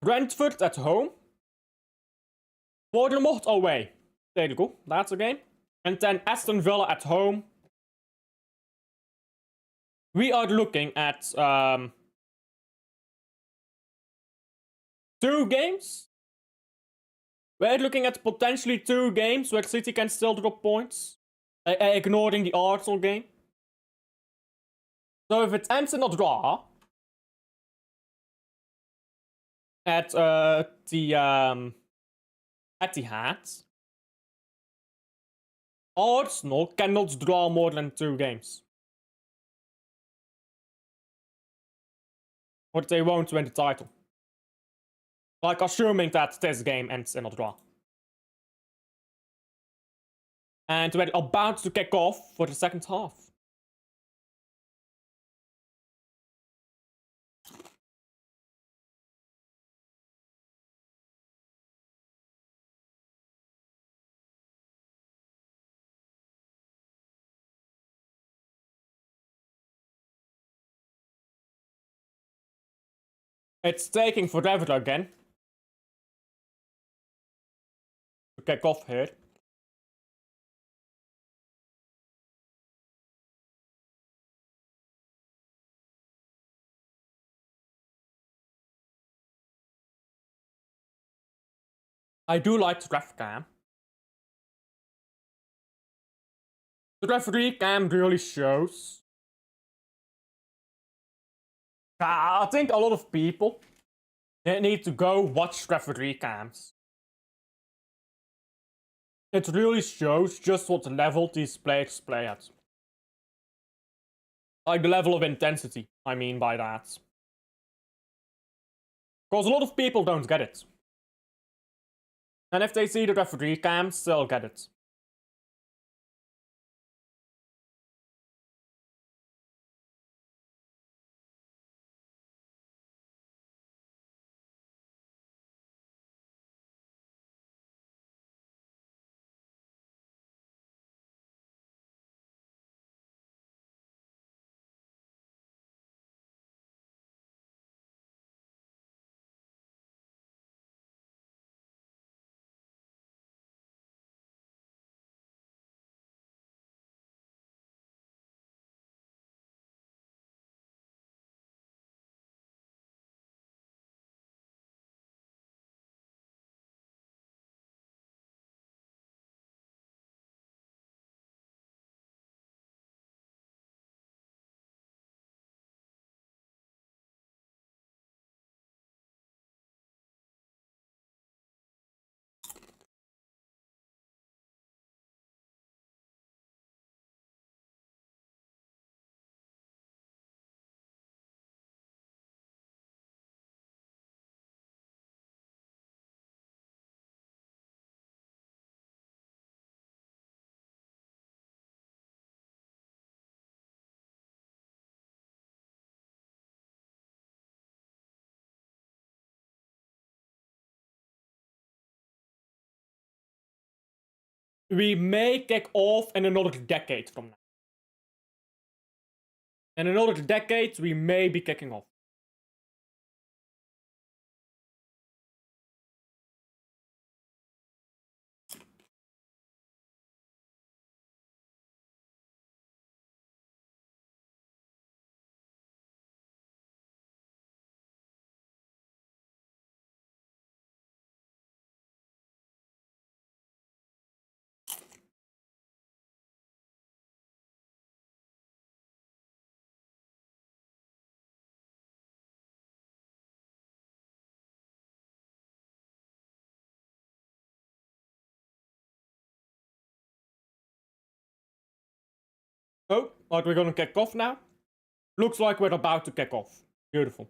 Brentford at home. Bournemouth away. There you go. That's a game. And then Aston Villa at home. We are looking at 2 games. We're looking at potentially 2 games where City can still drop points, ignoring the Arsenal game. So if it ends in a draw at the Etihad, Arsenal cannot draw more than 2 games. Or they won't win the title. Like, assuming that this game ends in a draw. And we're about to kick off for the second half. It's taking forever again to kick off here. I do like the ref cam. The referee cam really shows. I think a lot of people need to go watch referee cams. It really shows just what level these players play at. Like the level of intensity, I mean by that. Because a lot of people don't get it. And if they see the referee cams, they'll get it. We may kick off in another decade from now. In another decade, we may be kicking off. Oh, are we gonna kick off now? Looks like we're about to kick off. Beautiful.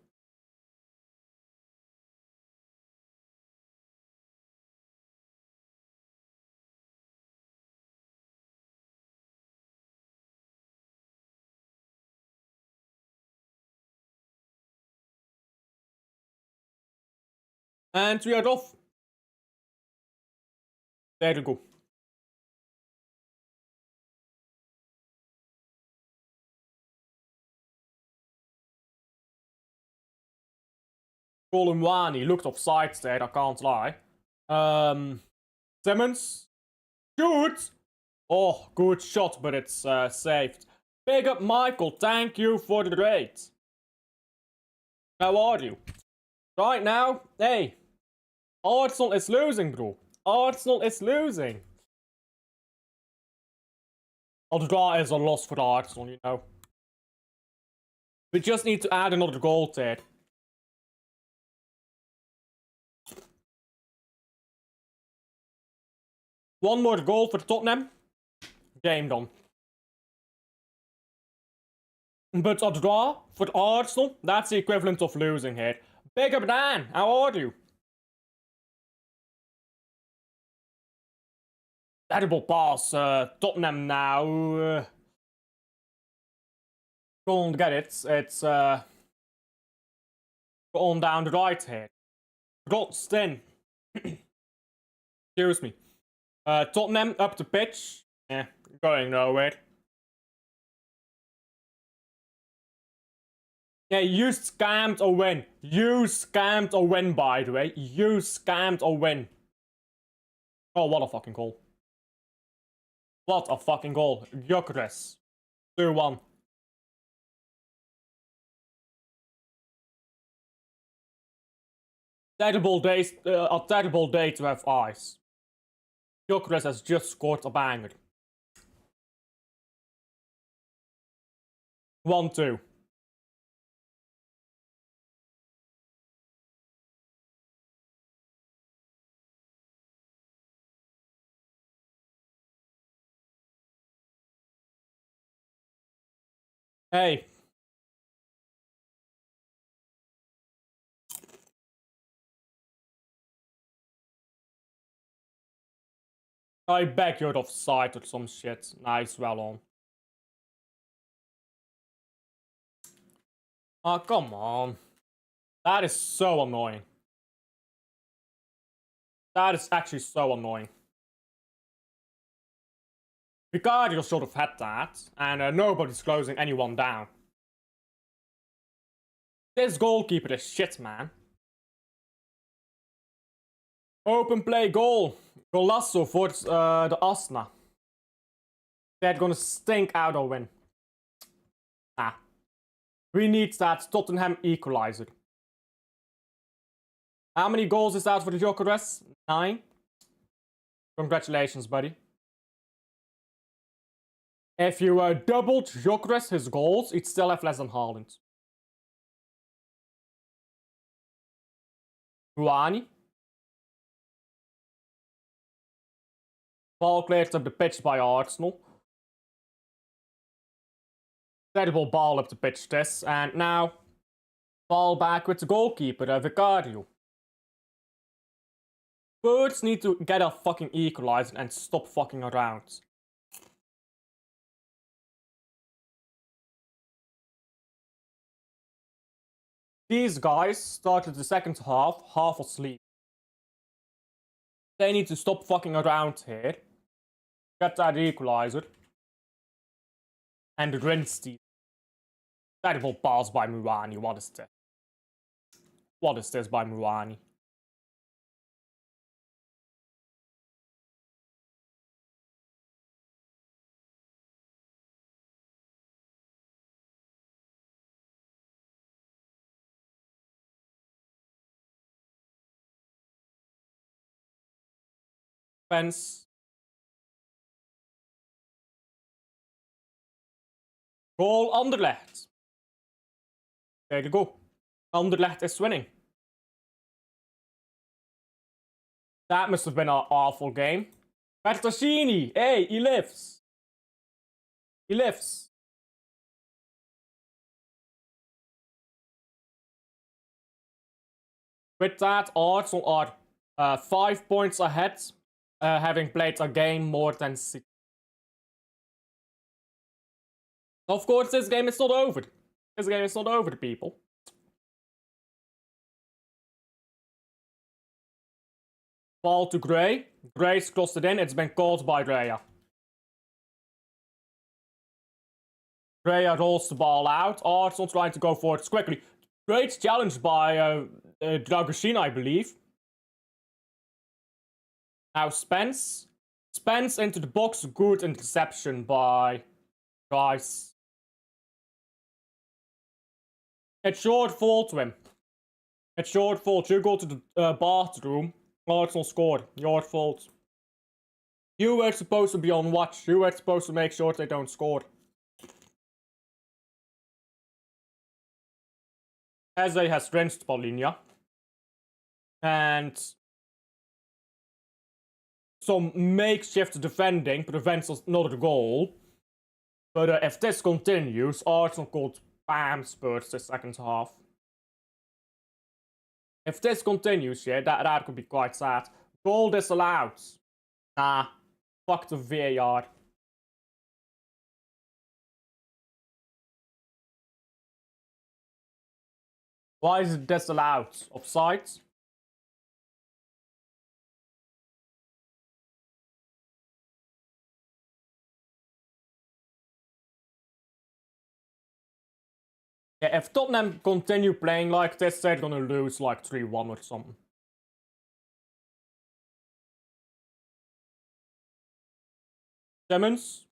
And we are off. There you go. Columwani looked offside there, I can't lie. Simmons Shoot! Oh, good shot, but it's saved. Big up, Michael. Thank you for the raid. How are you? Right now, hey, Arsenal is losing, bro. Arsenal is losing. A draw is a loss for Arsenal, you know. We just need to add another goal there. One more goal for Tottenham. Game done. But a draw for Arsenal, that's the equivalent of losing here. Big up, Dan. How are you? Terrible pass. Tottenham now. Don't get it. It's on down the right here. Godstin. Excuse me. Tottenham up the pitch. Going nowhere. Yeah, you scammed a win. You scammed a win, by the way. You scammed a win. Oh, what a fucking goal. What a fucking goal. Gyökeres. 2-1. Terrible day, a terrible day to have eyes. Gyökeres has just scored a banger. 1-2. Hey. I bet you're offside or some shit. Nice, well on. Oh, come on. That is so annoying. That is actually so annoying. Vicario should have had that, and nobody's closing anyone down. This goalkeeper is shit, man. Open play goal. Golasso for the Asna. They're gonna stink out a win. Nah. We need that Tottenham equalizer. How many goals is that for the Gyökeres? 9. Congratulations, buddy. If you doubled Gyökeres his goals, he'd still have less than Haaland. Ruani. Ball cleared up the pitch by Arsenal. Terrible ball up the pitch this, and now ball back with the goalkeeper, Vicario. Birds need to get a fucking equalizer and stop fucking around. These guys started the second half asleep. They need to stop fucking around here. Get that equalizer. And Grinstein. Terrible pass by Murani. What is this? What is this by Murani? Fence. Goal Anderlecht. There you go. Anderlecht is winning. That must have been an awful game. Bertaccini! Hey, he lives. He lives. With that, Arsenal are 5 points ahead, having played a game more than 6. Of course, this game is not over. This game is not over, people. Ball to Gray. Gray's crossed it in. It's been caught by Raya. Raya rolls the ball out. Arsenal trying to go for it quickly. Great challenge by Dragoshin, I believe. Now Spence. Spence into the box. Good interception by Rice. It's short fall to him. It's your fault. You go to the bathroom. Oh, it's not scored. Your fault. You were supposed to be on watch. You were supposed to make sure they don't score. Eze has rinsed Paulinho. And some makeshift defending prevents another goal. But if this continues, Arsenal could bam Spurs the second half. If this continues, yeah, that could be quite sad. Goal disallowed. Nah, fuck the VAR. Why is it disallowed? Offside? Yeah, if Tottenham continue playing like this, they're gonna lose like 3-1 or something. Simmons.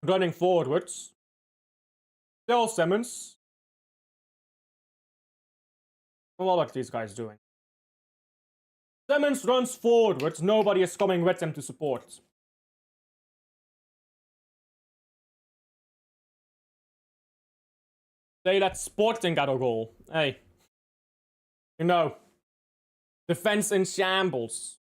Running forwards. Still Simmons. What are these guys doing? Simmons runs forwards. Nobody is coming with him to support. They let Sporting get a goal. Hey. You know. Defense in shambles.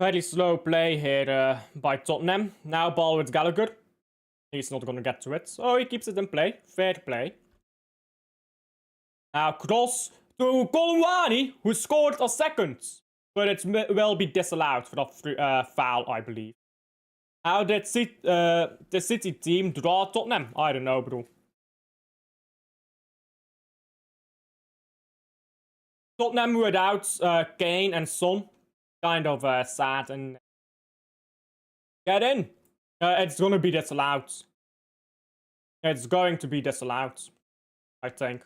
Very slow play here by Tottenham. Now ball with Gallagher. He's not gonna get to it. Oh, he keeps it in play. Fair play. Now cross to Kolwani, who scored a second. But it will be disallowed for that foul, I believe. How did the City team draw Tottenham? I don't know, bro. Tottenham without Kane and Son. Kind of sad. And get in. It's gonna be disallowed. It's going to be disallowed, I think.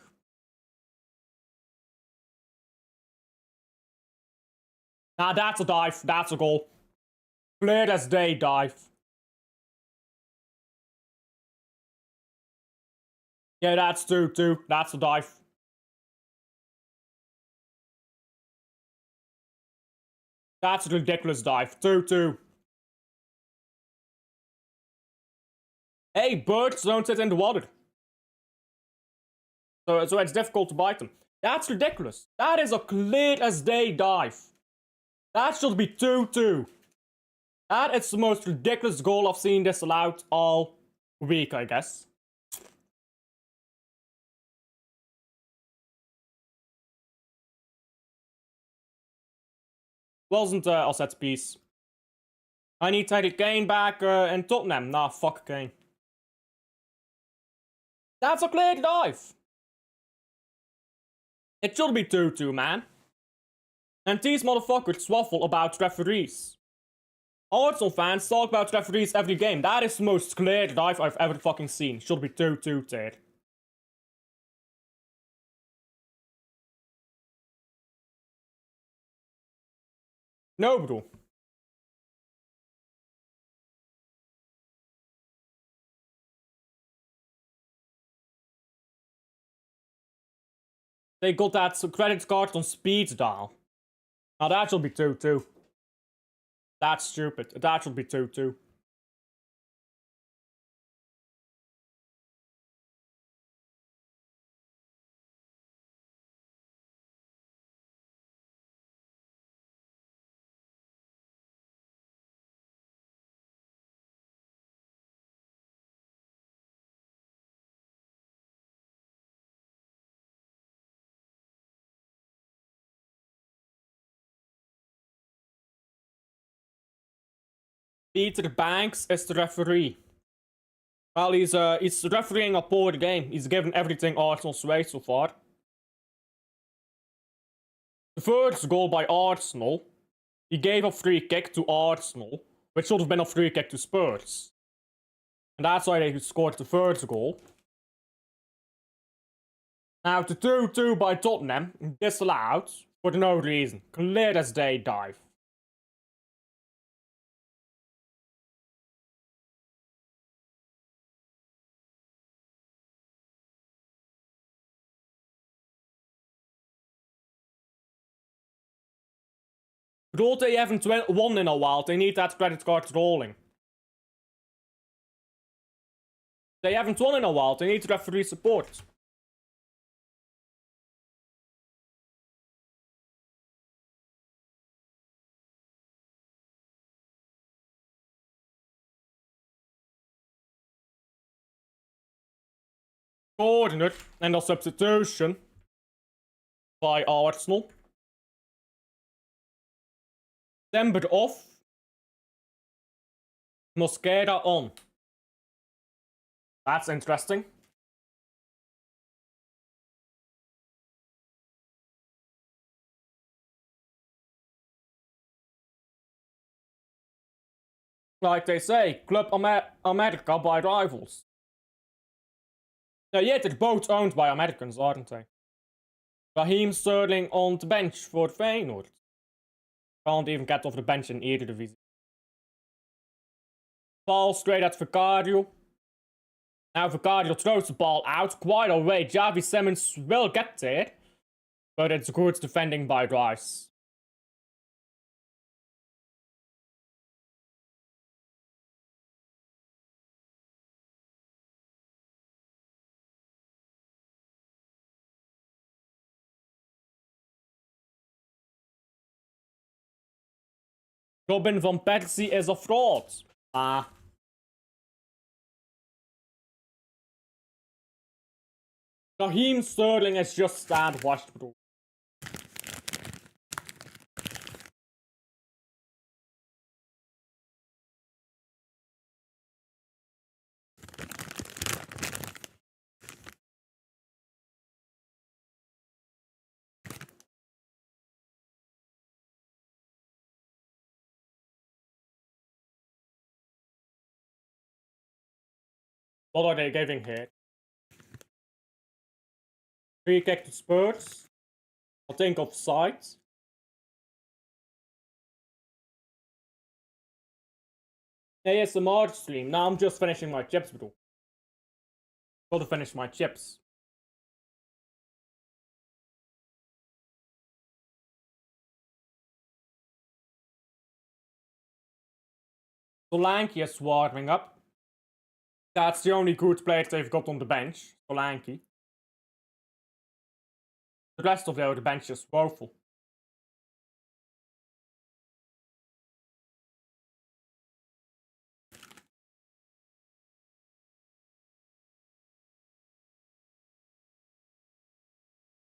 Nah, that's a dive. That's a goal. Clear as day dive. Yeah, that's 2-2. That's a dive. That's a ridiculous dive. 2-2. Hey, birds don't sit in the water. So it's difficult to bite them. That's ridiculous. That is a clear as day dive. That should be 2-2. That is the most ridiculous goal I've seen disallowed all week, I guess. Wasn't a set piece. I need Harry Kane back in Tottenham. Nah, fuck Kane. That's a clear dive. It should be 2-2, man. And these motherfuckers waffle about referees. Arsenal fans talk about referees every game. That is the most clear dive I've ever fucking seen. Should be 2-2 there. No, bro. They got that credit card on speed dial. Now that should be 2-2. That's stupid. That should be 2-2. Peter Banks is the referee. Well, he's refereeing a poor game. He's given everything Arsenal's way so far. The first goal by Arsenal, he gave a free kick to Arsenal, which should have been a free kick to Spurs. And that's why they scored the first goal. Now, the 2-2 by Tottenham, disallowed for no reason. Clear as day dive. But they haven't won in a while, they need that credit card rolling. They haven't won in a while, they need referee support. Coordinate and a substitution by Arsenal. Timber off. Mosquera on. That's interesting. Like they say, Club America by rivals. Yeah, they're both owned by Americans, aren't they? Raheem Sterling on the bench for Feyenoord. Can't even get off the bench in either division. Ball straight at Vicario. Now Vicario throws the ball out quite a way. Javi Simmons will get there. But it's good defending by Rice. Robin van Persie is a fraud. Raheem Sterling is just sandwiched, bro. What are they giving here? Free kick to Spurs. I think offside. ASMR stream. Now I'm just finishing my chips, bro. Gotta finish my chips. Solanke is warming up. That's the only good player they've got on the bench. Solanke. The rest of the bench is woeful.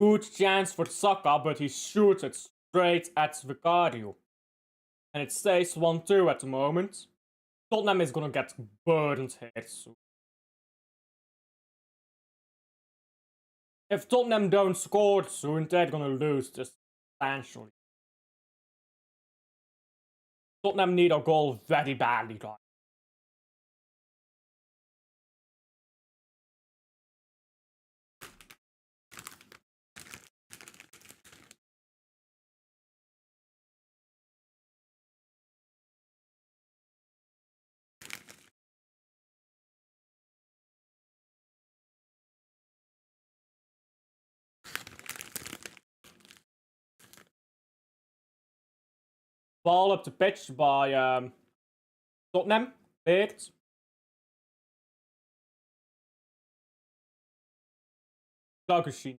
Good chance for Saka, but he shoots it straight at Vicario. And it stays 1-2 at the moment. Tottenham is gonna get burned here soon. If Tottenham don't score soon, they're gonna lose just substantially. Tottenham need a goal very badly, right? Ball up the pitch by Tottenham. Beert. Dugushin.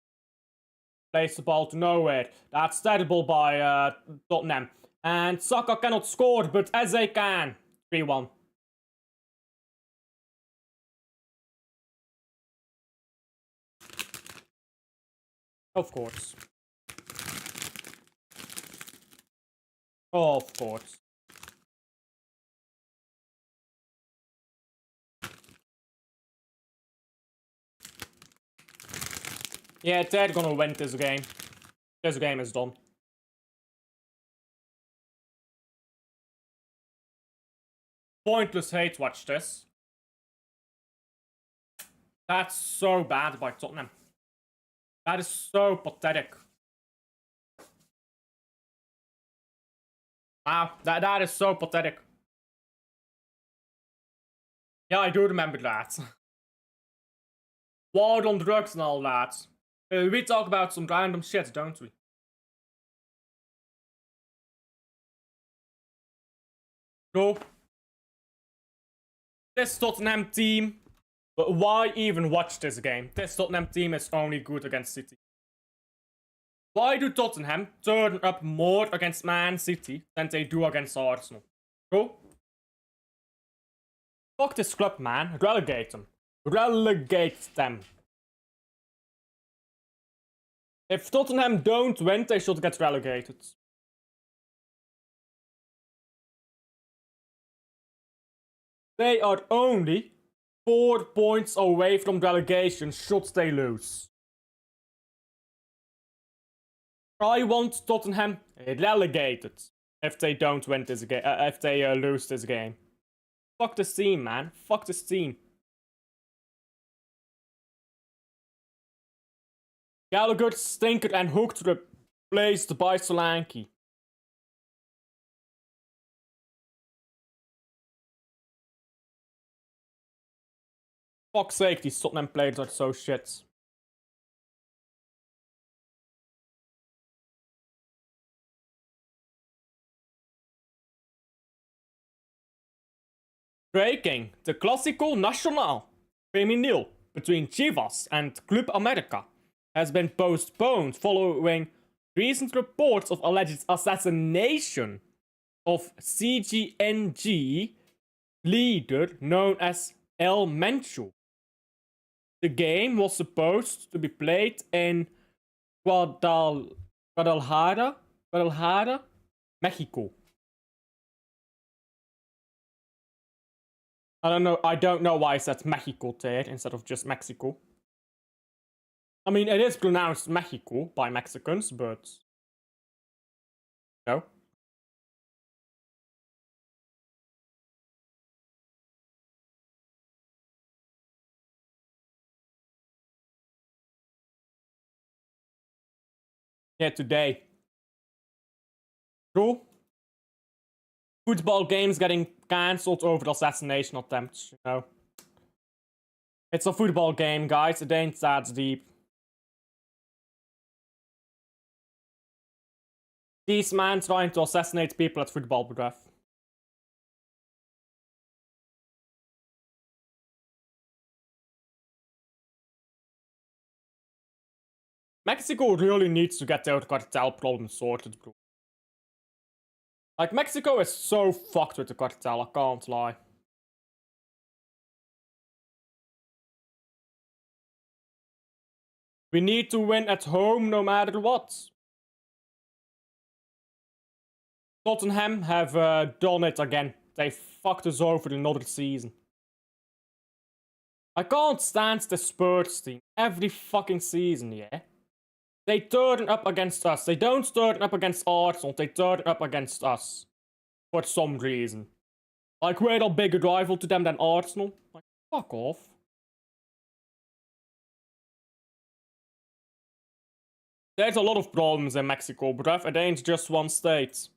Plays the ball to nowhere. That's terrible by Tottenham. And Saka cannot score, but Eze can. 3-1. Of course. Of course. Yeah, they're gonna win this game. This game is done. Pointless hate watch this. That's so bad by Tottenham. That is so pathetic. Wow, that is so pathetic. Yeah, I do remember that. Wild on drugs and all that. We talk about some random shit, don't we? No. This Tottenham team. But why even watch this game? This Tottenham team is only good against City. Why do Tottenham turn up more against Man City than they do against Arsenal? Bro? Fuck this club, man. Relegate them. Relegate them. If Tottenham don't win, they should get relegated. They are only 4 points away from relegation should they lose. I want Tottenham relegated if they don't win this game. If they lose this game. Fuck this team, man. Fuck this team. Gallagher, Stinker, and Hooked replaced by Solanke. Fuck's sake, these Tottenham players are so shit. Breaking the Clásico Nacional Femenil between Chivas and Club America has been postponed following recent reports of alleged assassination of CGNG leader known as El Mencho. The game was supposed to be played in Guadalajara, Mexico. I don't know why I said Mexico there instead of just Mexico. I mean, it is pronounced Mexico by Mexicans, but... No. Yeah, today. True. Football games getting cancelled over assassination attempts, you know. It's a football game, guys. It ain't that deep. These men trying to assassinate people at football, bruv. Mexico really needs to get their cartel problem sorted, bro. Like, Mexico is so fucked with the cartel, I can't lie. We need to win at home no matter what. Tottenham have done it again. They fucked us over another season. I can't stand the Spurs team every fucking season, yeah? They turn up against us. They don't turn up against Arsenal. They turn up against us. For some reason. Like, we're a bigger rival to them than Arsenal. Like, fuck off. There's a lot of problems in Mexico, bruv. It ain't just one state.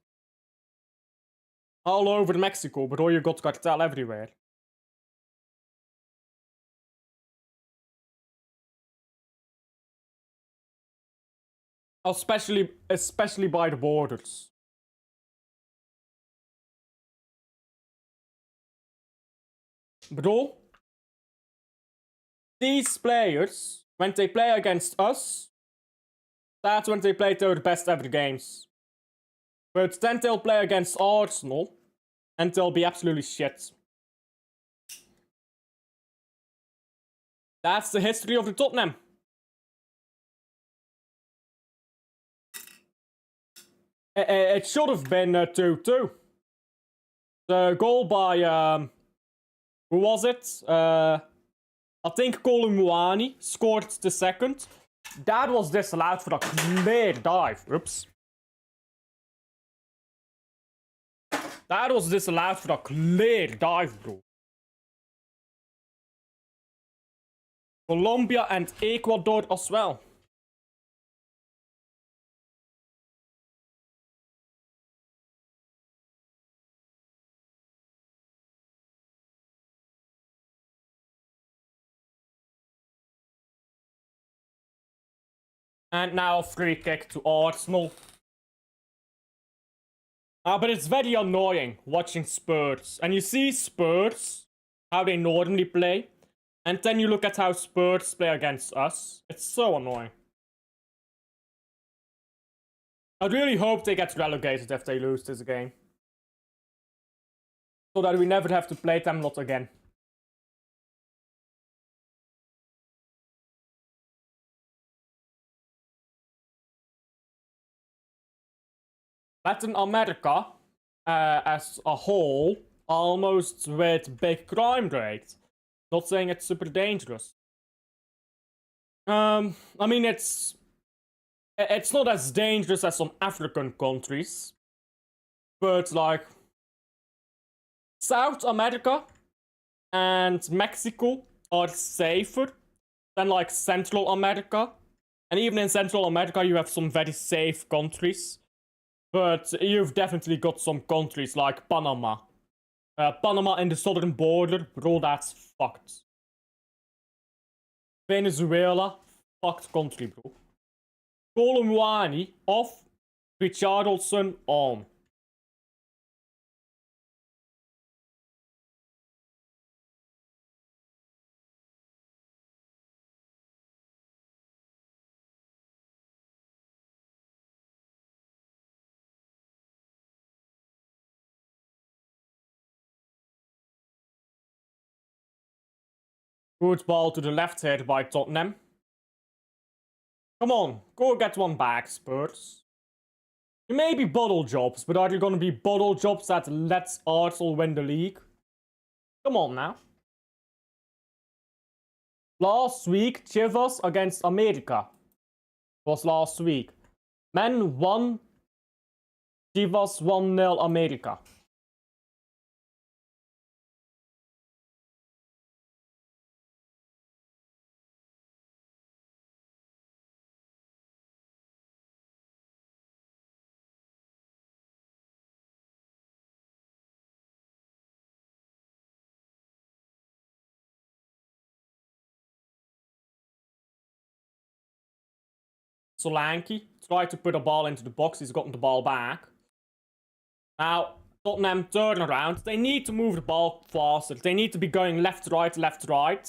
All over Mexico, but all you got cartel everywhere. Especially by the borders. Bro, these players, when they play against us, that's when they play their best ever games. But then they'll play against Arsenal, and they'll be absolutely shit. That's the history of the Tottenham. It should have been 2-2. The goal by, who was it? I think Colin Muani scored the second. That was disallowed for a clear dive. Oops. That was disallowed for a clear dive, bro. Colombia and Ecuador as well. And now a free kick to Arsenal. But it's very annoying watching Spurs. And you see Spurs, how they normally play. And then you look at how Spurs play against us. It's so annoying. I really hope they get relegated if they lose this game. So that we never have to play them lot again. Latin America, as a whole, almost with big crime rate. Not saying it's super dangerous. I mean, it's not as dangerous as some African countries, but like South America and Mexico are safer than like Central America. And even in Central America, you have some very safe countries. But you've definitely got some countries like Panama. Panama in the southern border, bro, that's fucked. Venezuela, fucked country, bro. Colomwani off, Richarlison on. Good ball to the left here by Tottenham. Come on, go get one back, Spurs. You may be bottle jobs, but are you gonna be bottle jobs that lets Arsenal win the league? Come on now. Last week, Chivas against America. Was last week. Men won. Chivas 1-0 America. Solanke tried to put a ball into the box. He's gotten the ball back. Now, Tottenham turn around. They need to move the ball faster. They need to be going left, right, left, right.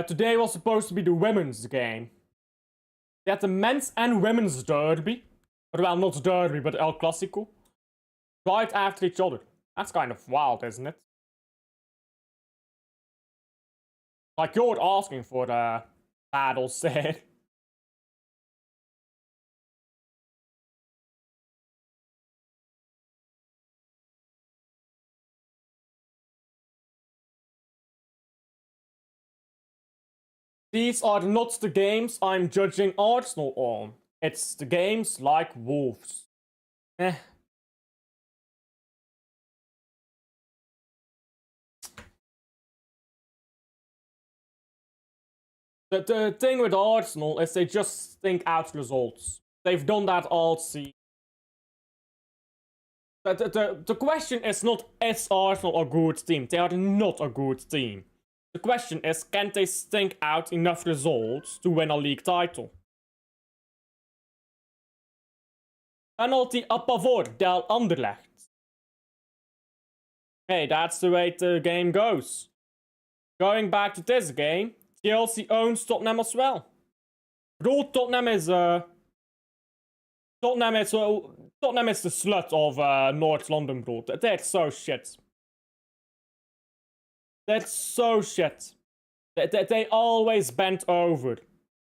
Today was supposed to be the women's game. They had the men's and women's derby. Well, not derby, but El Clasico. Right after each other. That's kind of wild, isn't it? Like, you're asking for the battles there. These are not the games I'm judging Arsenal on. It's the games like Wolves. Eh. The thing with Arsenal is they just think out results. They've done that all season. The question is not, is Arsenal a good team? They are not a good team. The question is, can they think out enough results to win a league title? Penalty a favor del Anderlecht. Hey, that's the way the game goes. Going back to this game, Chelsea owns Tottenham as well. Bro, Tottenham is the slut of North London, bro. They're so shit. They're so shit. They always bend over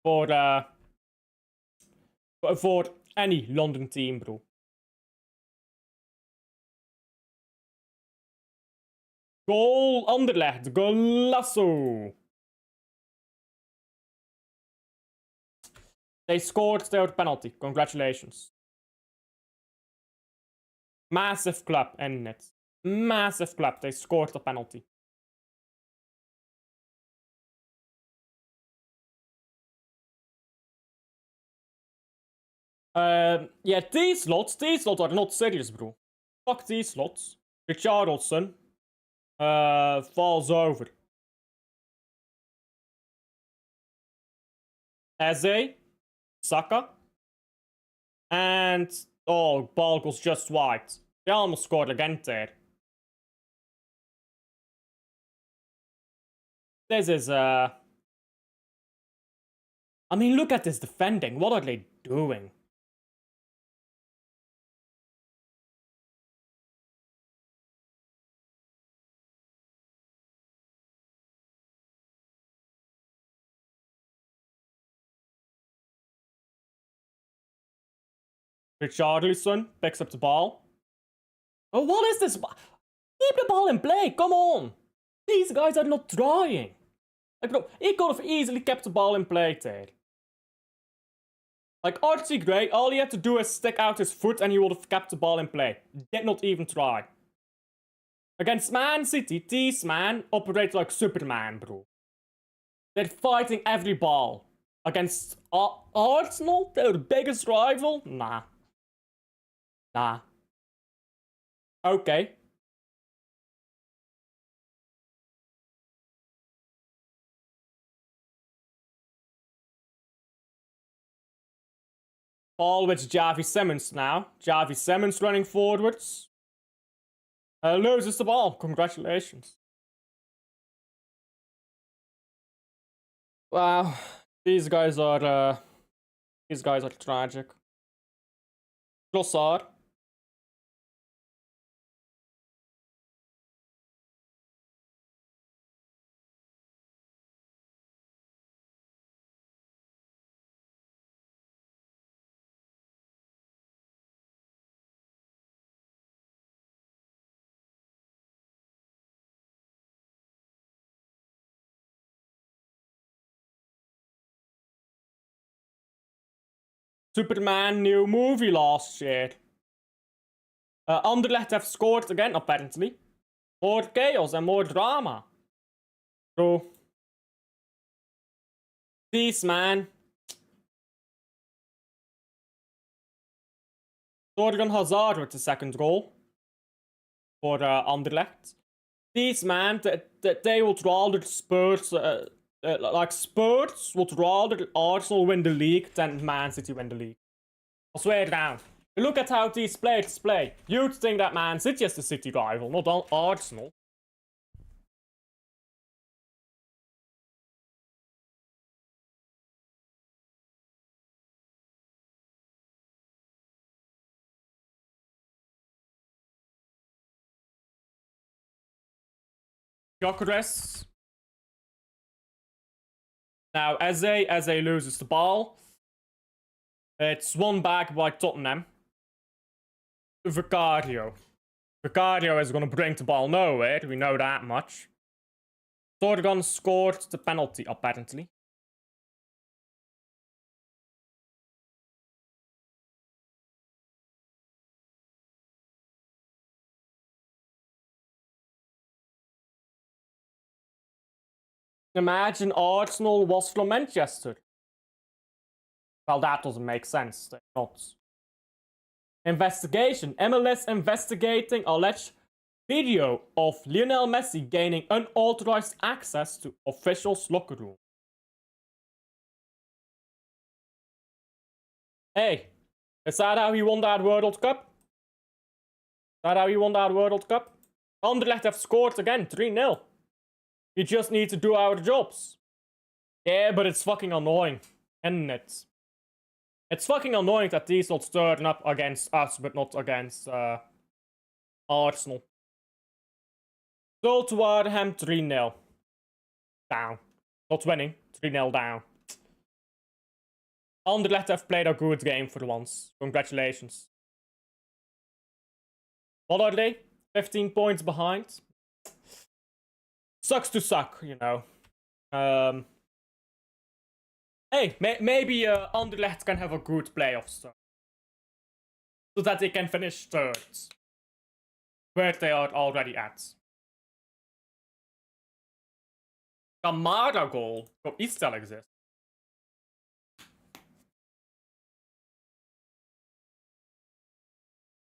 for any London team, bro. Goal Anderlecht, golasso. They scored their penalty. Congratulations. Massive clap, ending it. Massive clap. They scored the penalty. Yeah, these slots are not serious, bro. Fuck these slots. Richarlison falls over. Eze, Saka, and oh, ball goes just wide. They almost scored again there. This is I mean, look at this defending. What are they doing? Richarlison picks up the ball. Oh, what is this? Keep the ball in play. Come on. These guys are not trying. Like, bro, he could have easily kept the ball in play there. Like, Archie Gray, all he had to do is stick out his foot and he would have kept the ball in play. Did not even try. Against Man City, these man operate like Superman, bro. They're fighting every ball. Against Arsenal, their biggest rival? Nah. Nah. Okay. Ball with Javi Simmons now. Javi Simmons running forwards. Loses the ball. Congratulations. Wow. These guys are tragic. Trossard. Superman new movie last year. Anderlecht have scored again, apparently. More chaos and more drama. Bro. Peace, man. Torgan Hazard with the second goal. For Anderlecht. These, man, they would rather Spurs... like, Spurs would rather Arsenal win the league than Man City win the league. I swear it down. Look at how these players play. You'd think that Man City is the City rival, not Arsenal. Gyökeres. Now, Eze loses the ball. It's won back by Tottenham. Vicario. Vicario is going to bring the ball nowhere, we know that much. Torgan scored the penalty, apparently. Imagine Arsenal was from Manchester. Well, that doesn't make sense. They're not. Investigation. MLS investigating alleged video of Lionel Messi gaining unauthorized access to officials' locker room. Hey, is that how he won that World Cup? Is that how he won that World Cup? Anderlecht have scored again, 3-0. We just need to do our jobs. Yeah, but it's fucking annoying, isn't it? It's fucking annoying that these will turn up against us, but not against Arsenal. Goal to Tottenham, 3-0. Down. Not winning, 3-0 down. Anderlecht have played a good game for once. Congratulations. What are they? 15 points behind. Sucks to suck, you know. Hey, maybe Anderlecht can have a good playoff start. So that they can finish third. Where they are already at. Kamara goal. Oh, he still exists.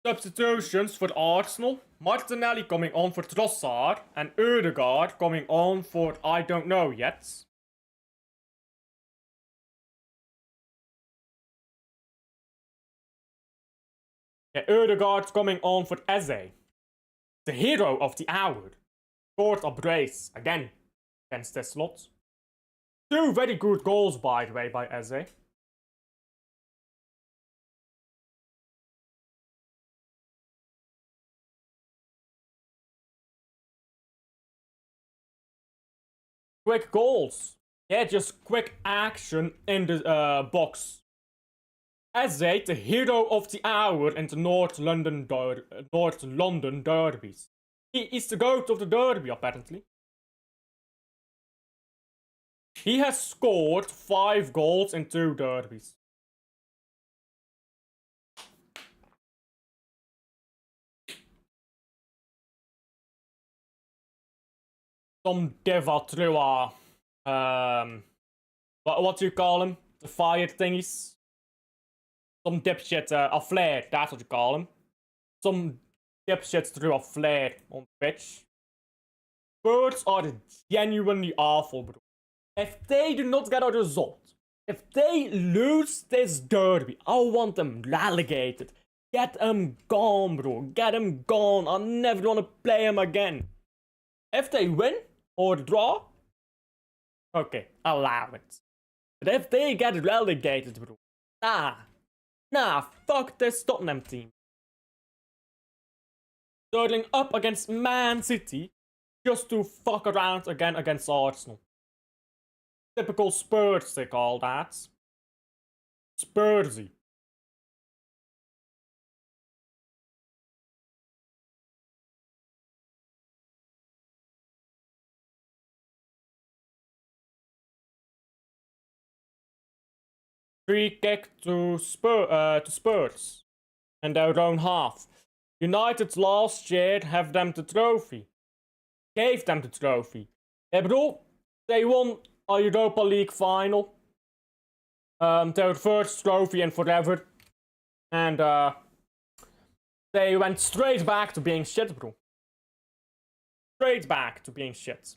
Substitutions for Arsenal. Martinelli coming on for Trossard. And Ødegaard coming on for I don't know yet. Yeah, Ødegaard's coming on for Eze. The hero of the hour. Scored a brace again against this slot. Two very good goals, by the way, by Eze. Quick goals. Yeah, just quick action in the box. Eze, the hero of the hour in the North London derbies. He is the goat of the derby, apparently. He has scored 5 goals in 2 derbies. Some Devatrua, what do you call him? The fire thingies. Some dipshit, a flare, that's what you call him. Some dipshits threw a flare on the pitch. Birds are genuinely awful, bro. If they do not get a result, if they lose this derby, I want them relegated. Get them gone, bro. Get them gone. I never want to play them again. If they win or draw, okay, allow it. But if they get relegated, bro, nah, fuck this Tottenham team. Sterling up against Man City just to fuck around again against Arsenal. Typical Spurs, they call that. Spursy. Free kick to Spurs. And their own half. United last year have them the trophy. Gave them the trophy. Yeah, bro, they won a Europa League final. Their first trophy in forever. And they went straight back to being shit, bro. Straight back to being shit.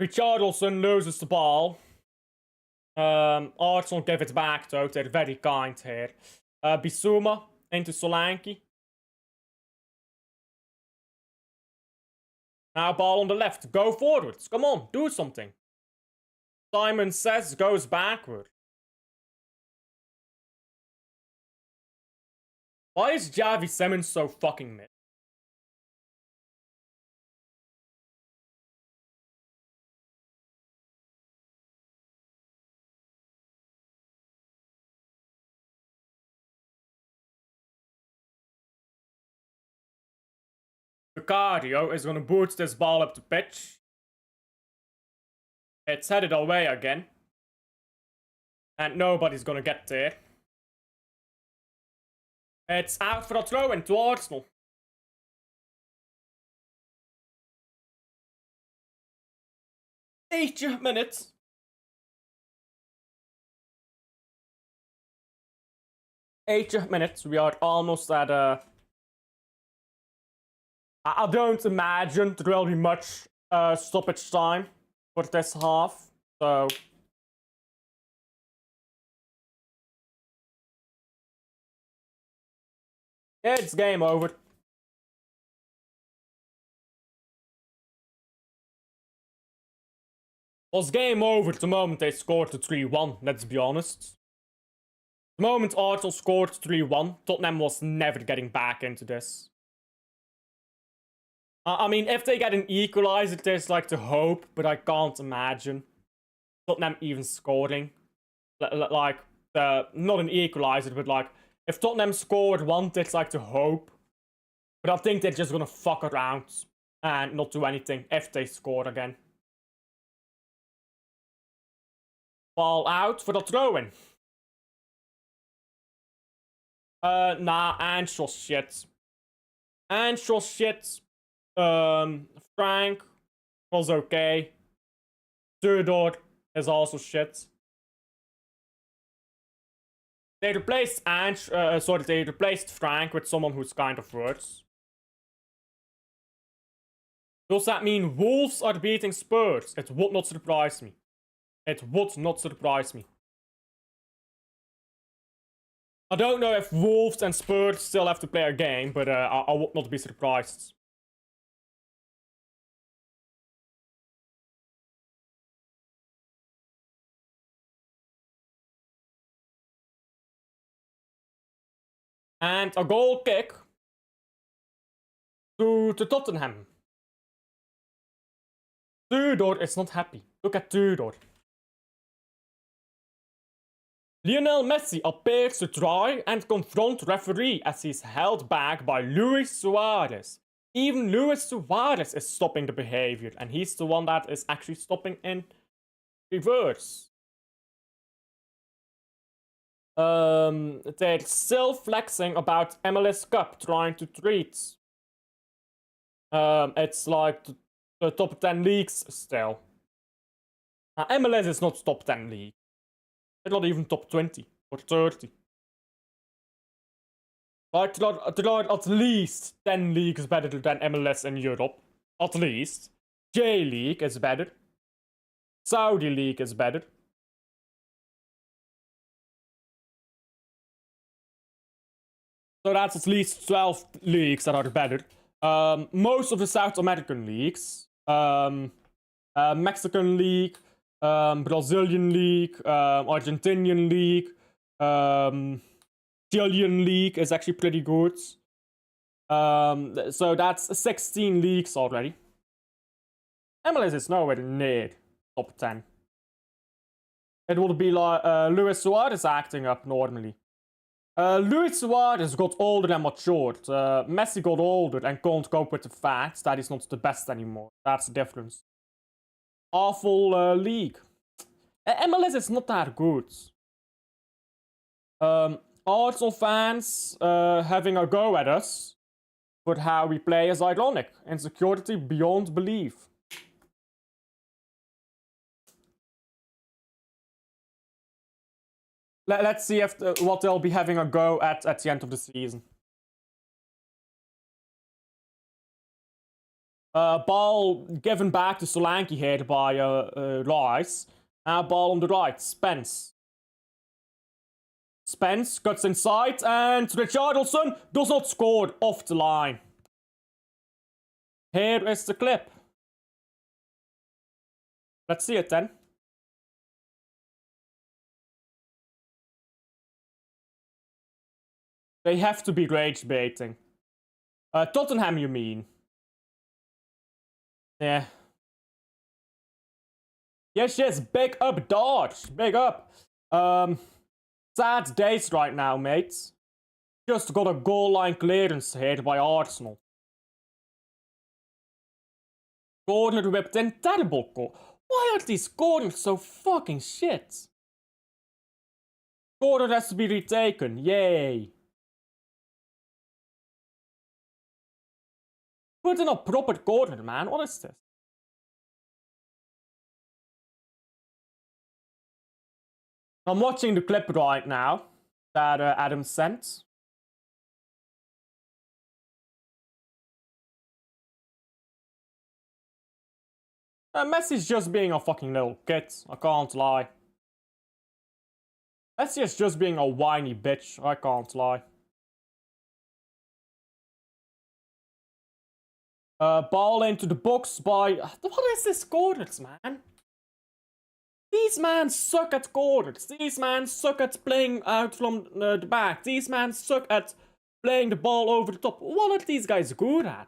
Richarlison loses the ball. Arsenal give it back though, they're very kind here. Bissouma into Solanke. Now ball on the left, go forwards, come on, do something. Simon Says goes backward. Why is Javi Simmons so fucking mid? Vicario is gonna boot this ball up the pitch. It's headed away again. And nobody's gonna get there. It's out for a throw in to Arsenal. Eight minutes. We are almost at I don't imagine there will be much stoppage time for this half, so yeah, it's game over. Was game over the moment they scored the 3-1, let's be honest. The moment Arsenal scored 3-1, Tottenham was never getting back into this. I mean, if they get an equalizer, there's like the hope, but I can't imagine Tottenham even scoring. Like, not an equalizer, but like, if Tottenham scored one, there's like the hope. But I think they're just gonna fuck around and not do anything if they score again. Ball out for the throw-in. Nah, Anshaw's shit. Anshaw's shit. Frank was okay. Theodore is also shit. They replaced they replaced Frank with someone who's kind of worse. Does that mean Wolves are beating Spurs? It would not surprise me. It would not surprise me. I don't know if Wolves and Spurs still have to play a game, but I would not be surprised. And a goal kick to Tottenham. Tudor is not happy. Look at Tudor. Lionel Messi appears to try and confront referee as he's held back by Luis Suarez. Even Luis Suarez is stopping the behavior, and he's the one that is actually stopping in reverse. They're still flexing about MLS Cup, trying to treat. It's like the top 10 leagues still. MLS is not top 10 league. It's not even top 20 or 30. Like, there are at least 10 leagues better than MLS in Europe. At least. J-League is better. Saudi League is better. So that's at least 12 leagues that are better. Most of the South American leagues. Mexican League. Brazilian League. Argentinian League. Chilean League is actually pretty good. So that's 16 leagues already. MLS is nowhere near top 10. It would be like Luis Suarez acting up normally. Luis Suarez got older and matured. Messi got older and can't cope with the fact that he's not the best anymore. That's the difference. Awful league. MLS is not that good. Arsenal fans having a go at us, but how we play is ironic. Insecurity beyond belief. Let's see if what they'll be having a go at the end of the season. Ball given back to Solanke here by Rice. Now ball on the right, Spence. Spence cuts inside and Richarlison does not score off the line. Here is the clip. Let's see it then. They have to be rage baiting. Tottenham, you mean? Yeah. Yes, big up, Dodge. Big up. Sad days right now, mates. Just got a goal line clearance here by Arsenal. Corner whipped in, terrible goal. Why are these corners so fucking shit? Corner has to be retaken, yay. Put in a proper corner, man. What is this? I'm watching the clip right now that Adam sent. Messi's just being a fucking little kid. I can't lie. Messi is just being a whiny bitch. I can't lie. Ball into the box by... What is this corners, man? These men suck at corners. These men suck at playing out from the back. These men suck at playing the ball over the top. What are these guys good at?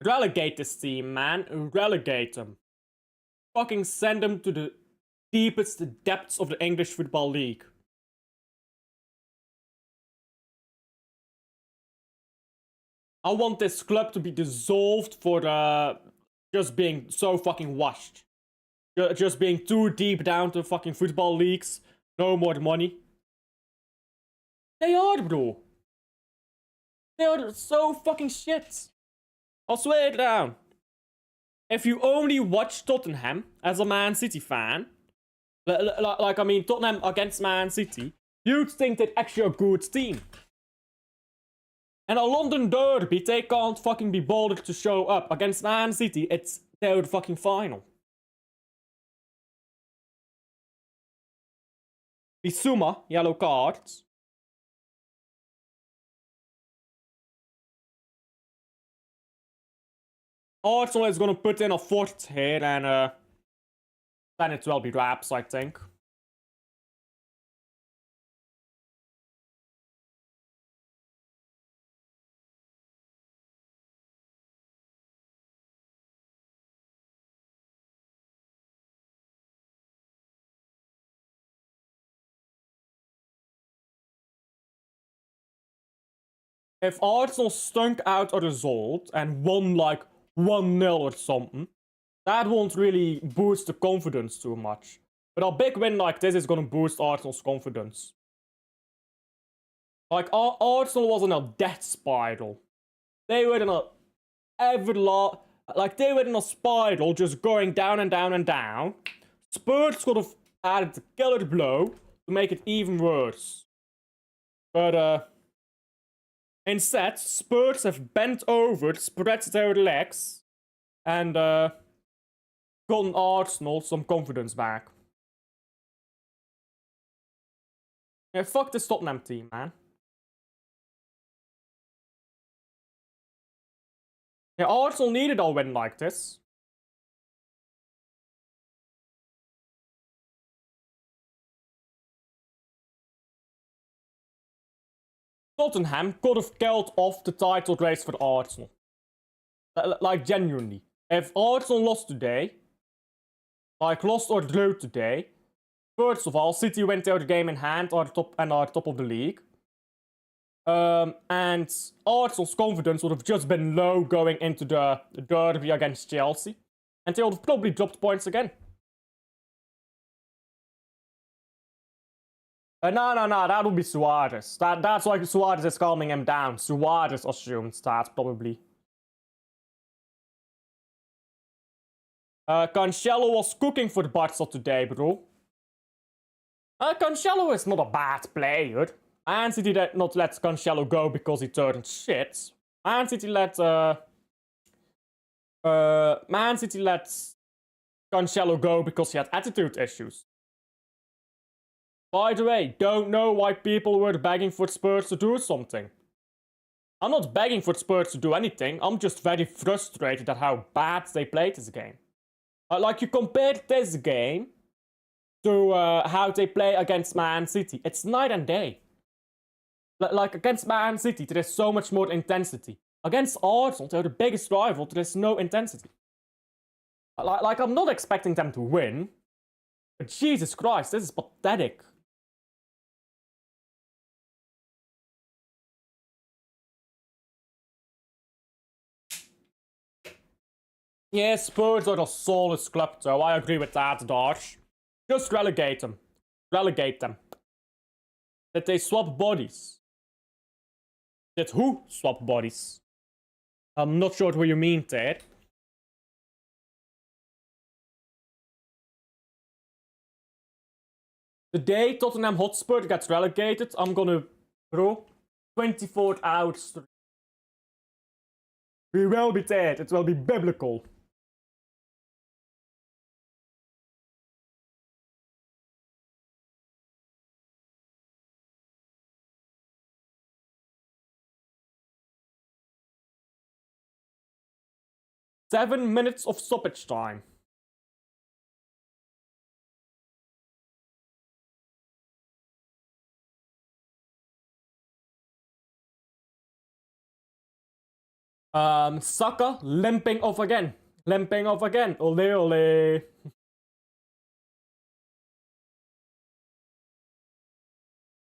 Relegate this team, man. Relegate them. Fucking send them to the deepest depths of the English Football League. I want this club to be dissolved for just being so fucking washed. Just being too deep down to fucking football leagues. No more money. They are, bro. They are so fucking shit. I'll swear it down. If you only watch Tottenham as a Man City fan, like I mean Tottenham against Man City, you'd think they're actually a good team. And a London derby, they can't fucking be bothered to show up. Against Man City, it's their fucking final. Bissouma, yellow cards. Arsenal is gonna put in a fourth here and then it will be wraps, I think. If Arsenal stunk out a result and won like 1-0 or something, that won't really boost the confidence too much. But a big win like this is gonna boost Arsenal's confidence. Like, Arsenal was in a death spiral. They were in a they were in a spiral just going down and down and down. Spurs could have added the killer blow to make it even worse. But instead, Spurs have bent over, spread their legs, and gotten Arsenal some confidence back. Yeah, fuck this Tottenham team, man. Yeah, Arsenal needed a win like this. Tottenham could have killed off the title race for Arsenal. Like, genuinely. If Arsenal lost today, like, lost or drew today, first of all, City went their game in hand are top of the league. And Arsenal's confidence would have just been low going into the derby against Chelsea. And they would have probably dropped points again. No, that would be Suarez. That's why Suarez is calming him down. Suarez assumes that, probably. Cancelo was cooking for Barca today, bro. Cancelo is not a bad player. Man City did not let Cancelo go because he turned shit. Man City let Cancelo go because he had attitude issues. By the way, don't know why people were begging for Spurs to do something. I'm not begging for Spurs to do anything, I'm just very frustrated at how bad they played this game. Like, you compared this game to how they play against Man City. It's night and day. Like, against Man City, there is so much more intensity. Against Arsenal, they're the biggest rival, there is no intensity. Like, I'm not expecting them to win. But Jesus Christ, this is pathetic. Yeah, Spurs are a soulless club, though. I agree with that, Darsh. Just relegate them. Relegate them. Did they swap bodies? Did who swap bodies? I'm not sure what you mean there. The day Tottenham Hotspur gets relegated, I'm gonna, bro, 24 hours. We will be dead. It will be biblical. Seven minutes of stoppage time. Saka limping off again. Limping off again. Ole ole.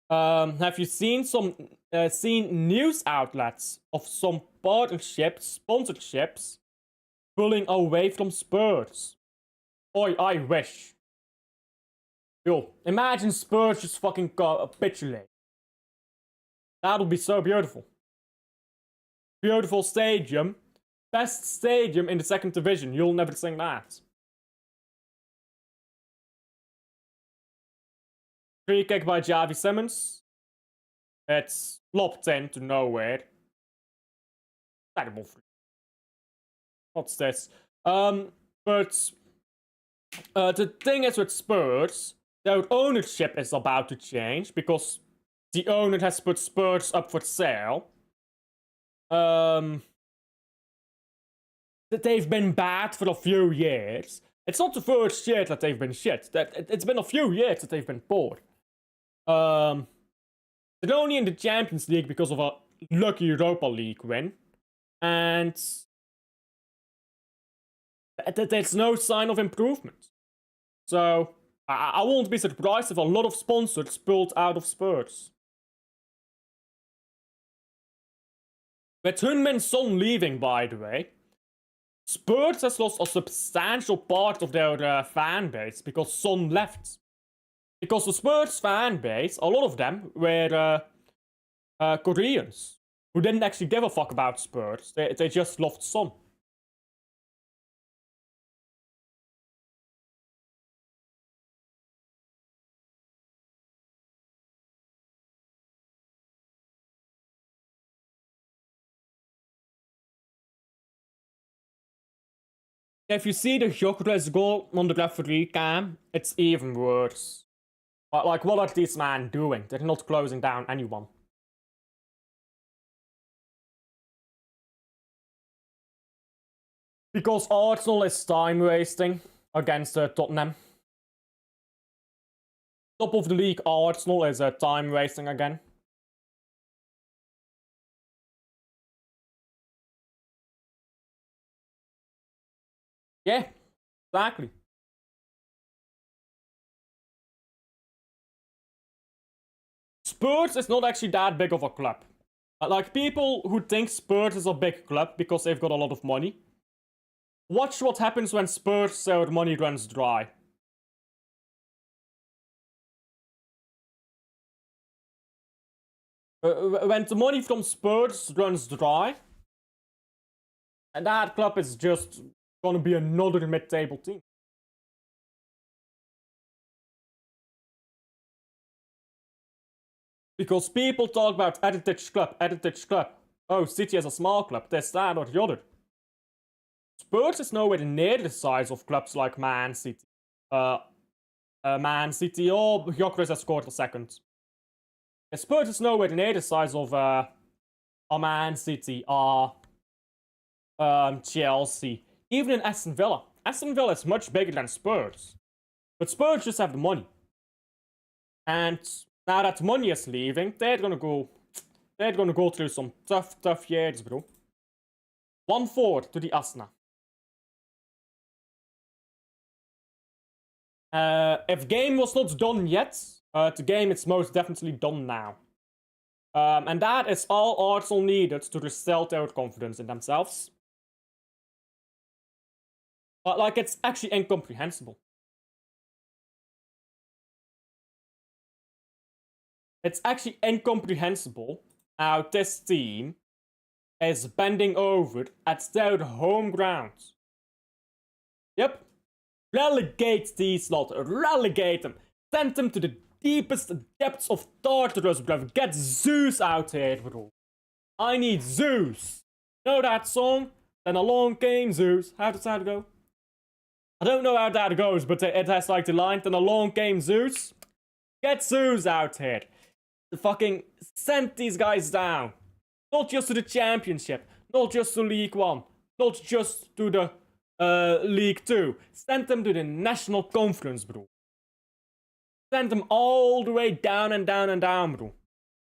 Have you seen some seen news outlets of some partnerships, sponsorships, pulling away from Spurs. Oi, I wish. Yo, imagine Spurs just fucking capitulate. That would be so beautiful. Beautiful stadium. Best stadium in the second division. You'll never sing that. Free kick by Javi Simmons. It's lopped into nowhere. Terrible free. What's this? But the thing is with Spurs, their ownership is about to change because the owner has put Spurs up for sale. That they've been bad for a few years. It's not the first year that they've been shit. It's been a few years that they've been poor. They're only in the Champions League because of a lucky Europa League win. And there's no sign of improvement. So, I won't be surprised if a lot of sponsors pulled out of Spurs. With Heung-min Son leaving, by the way, Spurs has lost a substantial part of their fan base because Son left. Because the Spurs fan base, a lot of them were Koreans who didn't actually give a fuck about Spurs. They just loved Son. If you see the Gyökeres goal on the referee cam, it's even worse. Like, what are these men doing? They're not closing down anyone. Because Arsenal is time wasting against Tottenham. Top of the league Arsenal is time wasting again. Yeah, exactly. Spurs is not actually that big of a club. Like, people who think Spurs is a big club because they've got a lot of money, watch what happens when Spurs' money runs dry. When the money from Spurs runs dry, and that club is just gonna be another mid-table team. Because people talk about Heritage Club. Oh, City is a small club, this, that, or the other. Spurs is nowhere near the size of clubs like Man City. Man City, or Gyökeres has scored a second. Spurs is nowhere near the size of a Man City, or Chelsea. Even in Aston Villa. Aston Villa is much bigger than Spurs. But Spurs just have the money. And now that money is leaving, they're gonna go through some tough years, bro. 1-4 to the Arsenal. If game was not done yet, the game is most definitely done now. And that is all Arsenal needed to restore their confidence in themselves. But, like, it's actually incomprehensible. It's actually incomprehensible how this team is bending over at their home ground. Yep. Relegate these lot. Relegate them. Send them to the deepest depths of Tartarus, bruv. Get Zeus out here, bro. I need Zeus. Know that song? Then along came Zeus. How does that go? I don't know how that goes, but it has like the line, then along came Zeus. Get Zeus out here. Fucking send these guys down. Not just to the Championship. Not just to League 1. Not just to the League 2. Send them to the National Conference, bro. Send them all the way down and down and down, bro.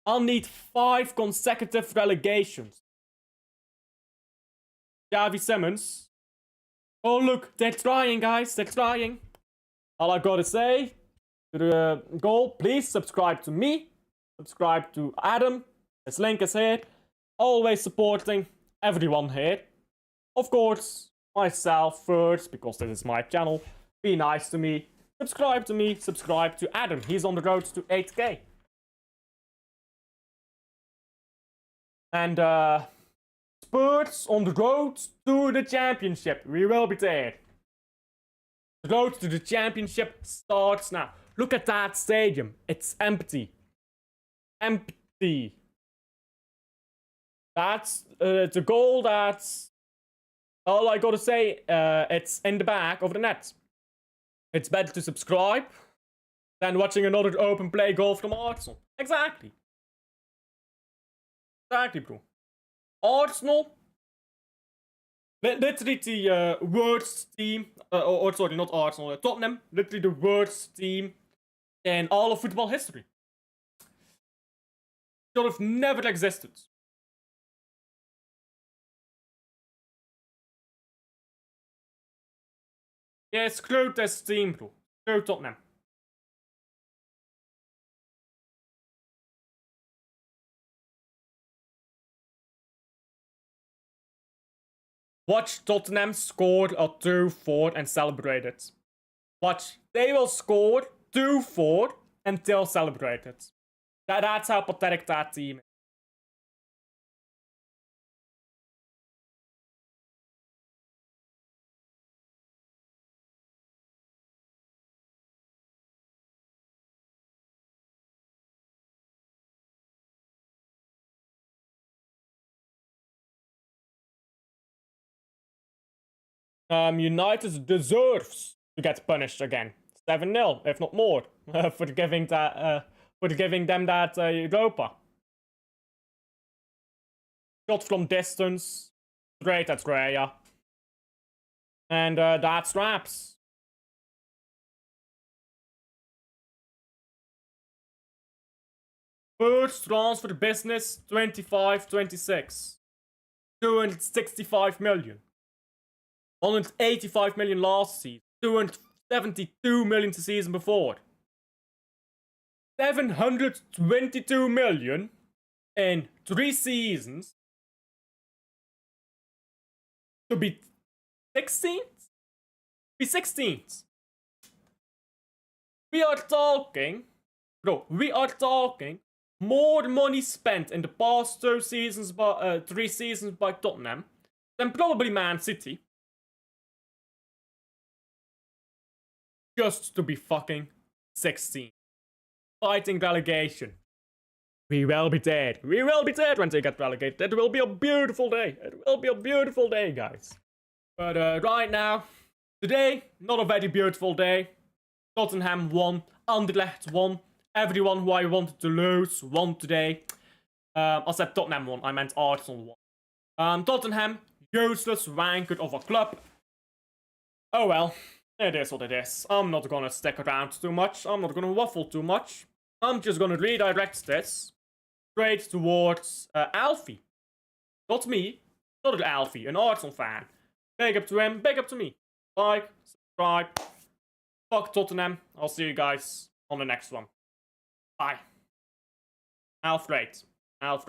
I'll need 5 consecutive relegations. Javi Simmons. Oh, look, they're trying, guys. They're trying. All I gotta say to the goal, please subscribe to me. Subscribe to Adam. His link is here. Always supporting everyone here. Of course, myself first, because this is my channel. Be nice to me. Subscribe to me. Subscribe to Adam. He's on the road to 8K. And Spurs on the road to the championship. We will be there. The road to the championship starts now. Look at that stadium. It's empty. Empty. That's the goal. That's all I gotta say. It's in the back of the net. It's better to subscribe than watching another open play goal from Arsenal. Exactly. Exactly, bro. Arsenal. Literally the worst team. Sorry, not Arsenal. Tottenham. Literally the worst team in all of football history. Should have never existed. Yeah, screw this team, bro. Screw Tottenham. Watch Tottenham score a 2-4 and celebrate it. Watch, they will score 2-4 and they'll celebrate it. That's how pathetic that team is. United deserves to get punished again. 7-0, if not more, for giving them that Europa. Shot from distance, straight at Raya. And that straps. First transfer business 25-26. 265 million. 185 million last season. 272 million the season before. 722 million in 3 seasons. To be 16th? Be 16th. We are talking, bro, we are talking more money spent in the past 2 seasons, 3 seasons by Tottenham than probably Man City. Just to be fucking 16. Fighting relegation. We will be dead. We will be dead when they get relegated. It will be a beautiful day. It will be a beautiful day, guys. But right now, today, not a very beautiful day. Tottenham won. Anderlecht won. Everyone who I wanted to lose won today. I said Tottenham won. I meant Arsenal won. Tottenham, useless wanker of a club. Oh well. It is what it is. I'm not gonna stick around too much. I'm not gonna waffle too much. I'm just gonna redirect this straight towards Alfie. Not me. Not Alfie, an Arsenal fan. Big up to him, big up to me. Like, subscribe. Fuck Tottenham. I'll see you guys on the next one. Bye. Alfred. Alfred.